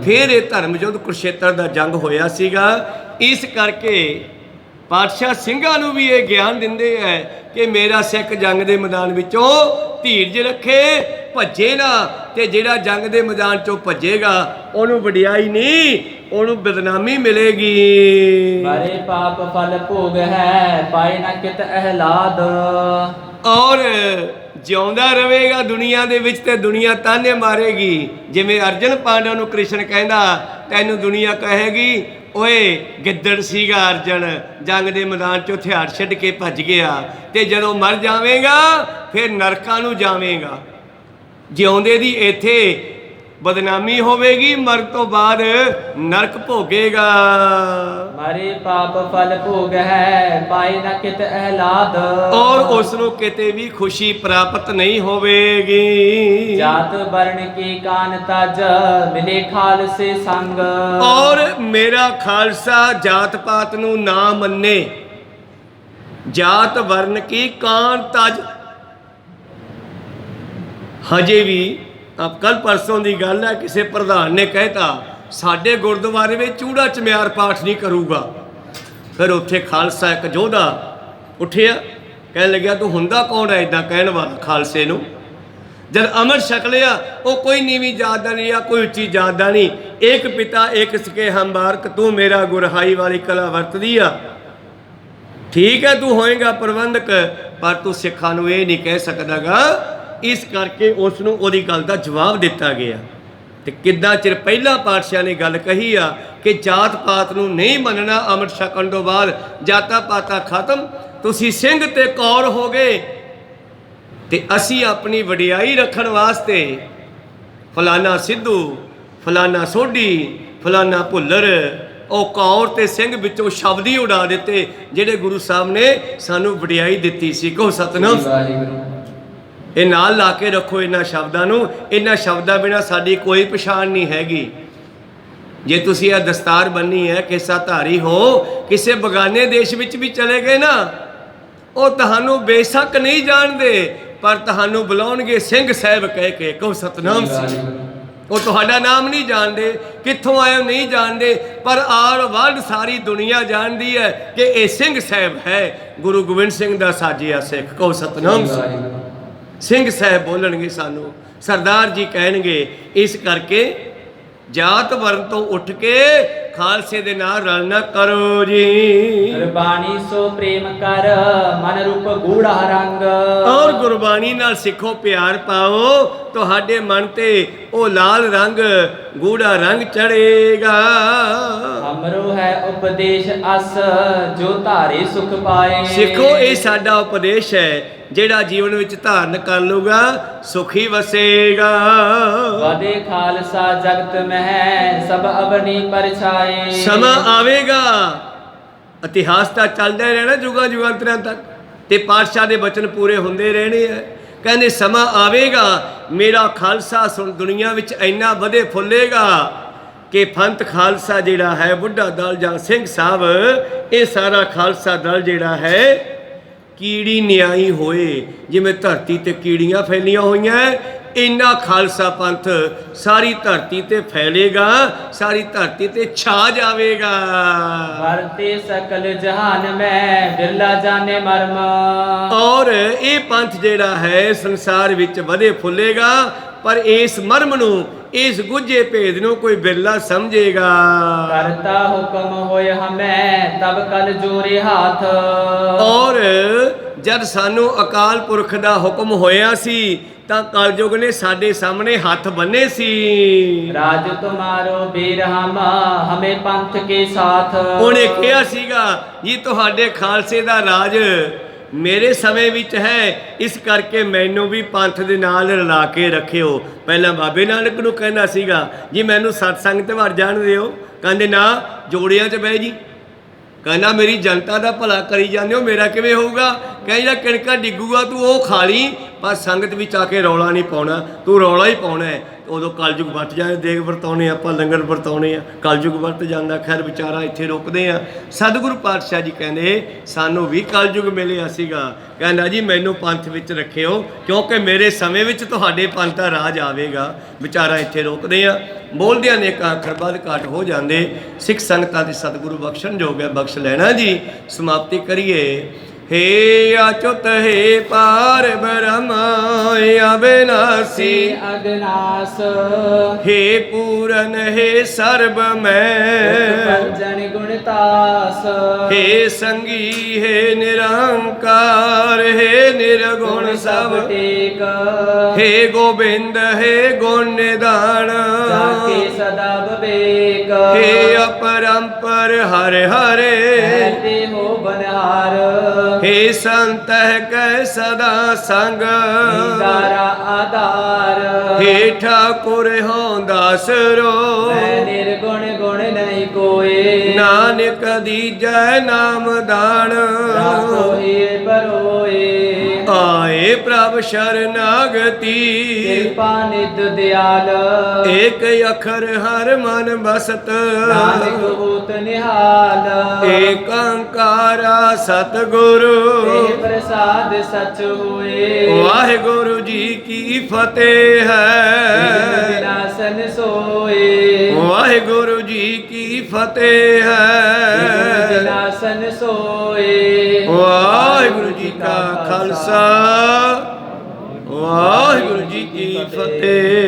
ਫਿਰ ਇਹ ਧਰਮ ਯੁੱਧ ਕੁਰੂਕਸ਼ੇਤਰ ਦਾ ਜੰਗ ਹੋਇਆ ਸੀਗਾ। ਇਸ ਕਰਕੇ ਪਾਤਸ਼ਾਹ ਸਿੰਘਾਂ ਨੂੰ ਵੀ ਇਹ ਗਿਆਨ ਦਿੰਦੇ ਹੈ ਕਿ ਮੇਰਾ ਸਿੱਖ ਜੰਗ ਦੇ ਮੈਦਾਨ ਵਿੱਚੋਂ ਧੀਰਜ ਰੱਖੇ, ਭੱਜੇ ਨਾ। ਤੇ ਜਿਹੜਾ ਜੰਗ ਦੇ ਮੈਦਾਨ ਚੋਂ ਭੱਜੇਗਾ ਉਹਨੂੰ ਵਡਿਆਈ ਨਹੀਂ, ਉਹਨੂੰ ਬਦਨਾਮੀ ਮਿਲੇਗੀ। ਮਾਰੇ ਪਾਪ ਫਲ ਭੋਗ ਹੈ, ਪਾਏ ਨਾ ਕਿਤ ਅਹਲਾਦ। ਔਰ ਜਿਉਂਦਾ ਰਹੇਗਾ ਦੁਨੀਆ ਦੇ ਵਿੱਚ ਤੇ ਦੁਨੀਆ ਤਾਨੇ ਮਾਰੇਗੀ। ਜਿਵੇਂ ਅਰਜਨ ਪਾਂਡਵ ਨੂੰ ਕ੍ਰਿਸ਼ਨ ਕਹਿੰਦਾ ਤੈਨੂੰ ਦੁਨੀਆ ਕਹੇਗੀ, ਓਏ ਗਿੱਦੜ ਸੀਗਾ ਅਰਜਨ, ਜੰਗ ਦੇ ਮੈਦਾਨ 'ਚ ਹਥਿਆਰ ਛੱਡ ਕੇ ਭੱਜ ਗਿਆ, ਤੇ ਜਦੋਂ ਮਰ ਜਾਵੇਂਗਾ ਫਿਰ ਨਰਕਾਂ ਨੂੰ ਜਾਵੇਂਗਾ। ਜਿਉਂਦੇ ਦੀ ਇੱਥੇ ਬਦਨਾਮੀ ਹੋਵੇਗੀ, ਮਰਨ ਤੋਂ ਬਾਅਦ ਨਰਕ ਭੋਗੇਗਾ। ਮਾਰੇ ਪਾਪ ਫਲ ਭੋਗ ਹੈ, ਪਾਏ ਨਾ ਕਿਤ ਅਹਿਲਾਦ। ਔਰ ਉਸ ਨੂੰ ਕਿਤੇ ਵੀ ਖੁਸ਼ੀ ਪ੍ਰਾਪਤ ਨਹੀਂ ਹੋਵੇਗੀ। ਜਾਤ ਵਰਨ ਕੀ ਕਾਨ ਤਜ, ਮਿਲੇ ਖਾਲਸੇ ਸੰਗ। ਔਰ ਮੇਰਾ ਖਾਲਸਾ ਜਾਤ ਪਾਤ ਨੂੰ ਨਾ ਮੰਨੇ, ਜਾਤ ਵਰਨ ਕੀ ਕਾਨ ਤਜ। ਹਜੇ ਵੀ ਕੱਲ ਪਰਸੋਂ ਦੀ ਗੱਲ ਹੈ, ਕਿਸੇ ਪ੍ਰਧਾਨ ਨੇ ਕਹਿਤਾ ਸਾਡੇ ਗੁਰਦੁਆਰੇ ਵਿੱਚ ਚੂੜਾ ਚਮਿਆਰ ਪਾਠ ਨਹੀਂ ਕਰੂਗਾ। ਫਿਰ ਉੱਥੇ ਖਾਲਸਾ ਇੱਕ ਯੋਧਾ ਉੱਠਿਆ, ਕਹਿਣ ਲੱਗਿਆ ਤੂੰ ਹੁੰਦਾ ਕੌਣ ਹੈ ਇੱਦਾਂ ਕਹਿਣ ਵਾਲਾ ਖਾਲਸੇ ਨੂੰ? ਜਦ ਅੰਮ੍ਰਿਤ ਛਕ ਲਿਆ, ਉਹ ਕੋਈ ਨੀਵੀਂ ਜਾਤ ਦਾ ਨਹੀਂ ਆ, ਕੋਈ ਉੱਚੀ ਜਾਤ ਦਾ ਨਹੀਂ, ਇੱਕ ਪਿਤਾ ਇੱਕ ਸਕੇ ਹਮ ਬਾਰਕ, ਤੂੰ ਮੇਰਾ ਗੁਰਹਾਈ ਵਾਲੀ ਕਲਾ ਵਰਤਦੀ ਆ। ਠੀਕ ਹੈ ਤੂੰ ਹੋਏਗਾ ਪ੍ਰਬੰਧਕ, ਪਰ ਤੂੰ ਸਿੱਖਾਂ ਨੂੰ ਇਹ ਨਹੀਂ ਕਹਿ ਸਕਦਾਗਾ। ਇਸ ਕਰਕੇ ਉਸ ਨੂੰ ਉਹਦੀ ਗੱਲ ਦਾ ਜਵਾਬ ਦਿੱਤਾ ਗਿਆ। ਤੇ ਕਿੱਦਾਂ ਚਿਰ ਪਹਿਲਾਂ ਪਾਤਸ਼ਾਹ ਨੇ ਗੱਲ ਕਹੀ ਆ ਕਿ ਜਾਤ ਪਾਤ ਨੂੰ ਨਹੀਂ ਮੰਨਣਾ, ਅੰਮ੍ਰਿਤ ਛਕਣ ਤੋਂ ਬਾਅਦ ਜਾਤਾਂ ਪਾਤਾਂ ਖਤਮ, ਤੁਸੀਂ ਸਿੰਘ ਤੇ ਕੌਰ ਹੋ ਗਏ। ਤੇ ਅਸੀਂ ਆਪਣੀ ਵਡਿਆਈ ਰੱਖਣ ਵਾਸਤੇ ਫਲਾਨਾ ਸਿੱਧੂ, ਫਲਾਨਾ ਸੋਢੀ, ਫਲਾਨਾ ਭੁੱਲਰ, ਉਹ ਕੌਰ ਤੇ ਸਿੰਘ ਵਿੱਚੋਂ ਸ਼ਬਦ ਹੀ ਉਡਾ ਦਿੱਤੇ ਜਿਹੜੇ ਗੁਰੂ ਸਾਹਿਬ ਨੇ ਸਾਨੂੰ ਵਡਿਆਈ ਦਿੱਤੀ ਸੀ। ਕਹੋ ਸਤਿਨਾਮ। ਇਹ ਨਾਲ ਲਾ ਕੇ ਰੱਖੋ ਇਹਨਾਂ ਸ਼ਬਦਾਂ ਨੂੰ। ਇਹਨਾਂ ਸ਼ਬਦਾਂ ਬਿਨਾਂ ਸਾਡੀ ਕੋਈ ਪਛਾਣ ਨਹੀਂ ਹੈਗੀ। ਜੇ ਤੁਸੀਂ ਇਹ ਦਸਤਾਰ ਬੰਨੀ ਹੈ, ਕਿੱਸਾ ਧਾਰੀ ਹੋ, ਕਿਸੇ ਬਗਾਨੇ ਦੇਸ਼ ਵਿੱਚ ਵੀ ਚਲੇ ਗਏ ਨਾ, ਉਹ ਤੁਹਾਨੂੰ ਬੇਸ਼ੱਕ ਨਹੀਂ ਜਾਣਦੇ, ਪਰ ਤੁਹਾਨੂੰ ਬੁਲਾਉਣਗੇ ਸਿੰਘ ਸਾਹਿਬ ਕਹਿ ਕੇ। ਕਹੋ ਸਤਿਨਾਮ। ਉਹ ਤੁਹਾਡਾ ਨਾਮ ਨਹੀਂ ਜਾਣਦੇ, ਕਿੱਥੋਂ ਆਏ ਹੋ ਨਹੀਂ ਜਾਣਦੇ, ਪਰ ਆਲ ਵਰਲਡ ਸਾਰੀ ਦੁਨੀਆ ਜਾਣਦੀ ਹੈ ਕਿ ਇਹ ਸਿੰਘ ਸਾਹਿਬ ਹੈ, ਗੁਰੂ ਗੋਬਿੰਦ ਸਿੰਘ ਦਾ ਸਾਜਿਆ ਸਿੱਖ। ਕਹੋ ਸਤਿਨਾਮ। ਸਿੰਘ ਸਾਹਿਬ ਬੋਲਣਗੇ ਸਾਨੂੰ, ਸਰਦਾਰ ਜੀ ਕਹਿਣਗੇ। ਇਸ ਕਰਕੇ ਜਾਤ ਵਰਨ ਤੋਂ ਉੱਠ ਕੇ ਖਾਲਸੇ ਦੇ ਨਾਲ ਰਲਣਾ ਕਰੋ ਜੀ। ਗੁਰਬਾਣੀ ਸੋ ਪ੍ਰੇਮ ਕਰ, ਮਨ ਰੂਪ ਗੂੜਾ ਰੰਗ। ਔਰ ਗੁਰਬਾਣੀ ਨਾਲ ਸਿੱਖੋ ਪਿਆਰ ਪਾਓ, ਤੁਹਾਡੇ ਮਨ ਤੇ ਉਹ ਲਾਲ ਰੰਗ ਗੂੜਾ ਰੰਗ ਚੜੇਗਾ। ਅਮਰੋ ਹੈ ਉਪਦੇਸ਼ ਅਸ, ਜੋ ਧਾਰੇ ਸੁਖ ਪਾਏ। ਸਿੱਖੋ ਇਹ ਸਾਡਾ ਉਪਦੇਸ਼ ਹੈ, ਜਿਹੜਾ ਜੀਵਨ ਵਿੱਚ ਧਾਰਨ ਕਰ ਲੂਗਾ ਸੁਖੀ ਵਸੇਗਾ। ਵਧੇ ਖਾਲਸਾ ਜਗਤ ਮਹਿ, ਸਭ ਅਵਨੀ ਪਰਛਾਏ। ਸਮਾਂ ਆਵੇਗਾ, ਇਤਿਹਾਸ ਤਾਂ ਚੱਲਦਾ ਰਹਿਣਾ ਜੁਗਾਂ ਜੁਗਾਂਤਰਾਂ ਤੱਕ, ਤੇ ਪਾਤਸ਼ਾਹ ਦੇ ਬਚਨ ਪੂਰੇ ਹੁੰਦੇ ਰਹਿਣੇ ਆ। ਕਹਿੰਦੇ ਸਮਾਂ ਆਵੇਗਾ, ਮੇਰਾ ਖਾਲਸਾ ਦੁਨੀਆ ਵਿੱਚ ਇੰਨਾ ਵਧੇ ਫੁੱਲੇਗਾ ਕਿ ਪੰਥ ਖਾਲਸਾ ਜਿਹੜਾ ਹੈ, ਬੁੱਢਾ ਦਲ ਜਾਂ ਸਿੰਘ ਸਾਹਿਬ, ਇਹ ਸਾਰਾ ਖਾਲਸਾ ਦਲ ਜਿਹੜਾ ਹੈ ਕੀੜੀ ਨਿਆਈ ਹੋਏ। ਜਿਵੇਂ ਧਰਤੀ ਤੇ ਕੀੜੀਆਂ ਫੈਲੀਆਂ ਹੋਈਆਂ, ਇੰਨਾ ਖਾਲਸਾ ਪੰਥ ਸਾਰੀ ਧਰਤੀ ਤੇ ਫੈਲੇਗਾ, ਸਾਰੀ ਧਰਤੀ ਤੇ ਛਾ ਜਾਵੇਗਾ। ਵਰਤੇ ਸਕਲ ਜਹਾਨ ਮੈਂ, ਬਿਰਲਾ ਜਾਣੇ ਮਰਮ। ਔਰ ਇਹ ਪੰਥ ਜਿਹੜਾ ਹੈ ਸੰਸਾਰ ਵਿੱਚ ਵਧੇ ਫੁੱਲੇਗਾ, ਪਰ ਇਸ ਮਰਮ ਨੂੰ, ਇਸ ਗੁੱਝੇ ਭੇਦ ਨੂੰ ਕੋਈ ਬਿਰਲਾ ਸਮਝੇਗਾ। ਕਰਤਾ ਹੁਕਮ ਹੋਏ ਹਮੈ, ਤਬ ਕਲ ਜੋਰੇ ਹੱਥ। ਔਰ ਜਦ ਸਾਨੂੰ ਅਕਾਲ ਪੁਰਖ ਦਾ ਹੁਕਮ ਹੋਇਆ ਸੀ ਤਾਂ ਕਲਯੁਗ ਨੇ ਸਾਡੇ ਸਾਹਮਣੇ ਹੱਥ ਬੰਨੇ ਸੀ। ਰਾਜ ਤੁਮਾਰੋ ਬੀਰ ਹਮ, ਹਮੇ ਪੰਥ ਕੇ ਸਾਥ। ਉਹਨੇ ਕਿਹਾ ਸੀਗਾ ਜੀ ਤੁਹਾਡੇ ਖਾਲਸੇ ਦਾ ਰਾਜ ਮੇਰੇ ਸਮੇਂ ਵਿੱਚ ਹੈ, ਇਸ ਕਰਕੇ ਮੈਨੂੰ ਵੀ ਪੰਥ ਦੇ ਨਾਲ ਰਲਾ ਕੇ ਰੱਖਿਓ। ਪਹਿਲਾਂ ਬਾਬੇ ਨਾਨਕ ਨੂੰ ਕਹਿੰਦਾ ਸੀਗਾ ਜੀ ਮੈਨੂੰ ਸਤਸੰਗ ਤੇ ਵੜ ਜਾਣ ਦਿਓ, ਕਹਿੰਦੇ ਨਾ ਜੋੜਿਆਂ 'ਚ ਬਹਿ ਜੀ। ਕਹਿੰਦਾ ਮੇਰੀ ਜਨਤਾ ਦਾ ਭਲਾ ਕਰੀ ਜਾਂਦੇ ਹੋ, ਮੇਰਾ ਕਿਵੇਂ ਹੋਊਗਾ? ਕਹਿੰਦਾ ਕਣਕਾਂ ਡਿੱਗੂਗਾ ਤੂੰ ਉਹ ਖਾ ਲਈ, ਪਰ ਸੰਗਤ ਵਿੱਚ ਆ ਕੇ ਰੌਲਾ ਨਹੀਂ ਪਾਉਣਾ, ਤੂੰ ਰੌਲਾ ਹੀ ਪਾਉਣਾ ਹੈ। ਉਦੋਂ ਕਲਯੁਗ ਵੱਟ ਜਾਂਦੇ, ਦੇਗ ਵਰਤਾਉਣੇ ਆਪਾਂ, ਲੰਗਰ ਵਰਤਾਉਣੇ ਆ, ਕਲਯੁਗ ਵਰਤ ਜਾਂਦਾ। ਖੈਰ ਵਿਚਾਰਾ ਇੱਥੇ ਰੁਕਦੇ ਆ। ਸਤਿਗੁਰੂ ਪਾਤਸ਼ਾਹ ਜੀ ਕਹਿੰਦੇ ਸਾਨੂੰ ਵੀ ਕਲਯੁਗ ਮਿਲਿਆ ਸੀਗਾ। ਕਹਿੰਦਾ ਜੀ ਮੈਨੂੰ ਪੰਥ ਵਿੱਚ ਰੱਖਿਓ, ਕਿਉਂਕਿ ਮੇਰੇ ਸਮੇਂ ਵਿੱਚ ਤੁਹਾਡੇ ਪੰਥ ਦਾ ਰਾਜ ਆਵੇਗਾ। ਵਿਚਾਰਾ ਇੱਥੇ ਰੋਕਦੇ ਆ, ਬੋਲਦਿਆਂ ਨੇ ਇੱਕ ਅੱਖਰ ਵੱਧ ਘੱਟ ਹੋ ਜਾਂਦੇ। ਸਿੱਖ ਸੰਗਤਾਂ ਦੇ ਸਤਿਗੁਰੂ ਬਖਸ਼ਣ ਜੋਗ ਹੈ, ਬਖਸ਼ ਲੈਣਾ ਜੀ। ਸਮਾਪਤੀ ਕਰੀਏ। हे अच्युत हे पार ब्रह्म अविनाशी अगनास, हे पूरन हे सर्व में जन गुणतास। हे संगी हे निरंकार हे निर्गुण सब टेक। हे गोविंद हे गुण निधान जाके सदा विवेक। हे अपरंपर हरे हरे ऐते हो बनहार हे संत कै सदा संग दारा आधार हे ठाकुर हों दासरो मैं निर्गुण गुण नहीं कोई नानक दीजै नाम दान राखो ये परोए आए प्रभ शरणागति कृपा निध दयाल एक अखर हर मन बसत नानक होत निहाल एक अंकारा सतगुरु ते प्रसाद सच हुए वाहिगुरु जी की फतेह विघ्न है विनाशन सोए वाहिगुरु जी की फतेह विघ्न है विनाशन सोए वाहिगुरु जी का खालसा वाहिगुरु जी की फतेह।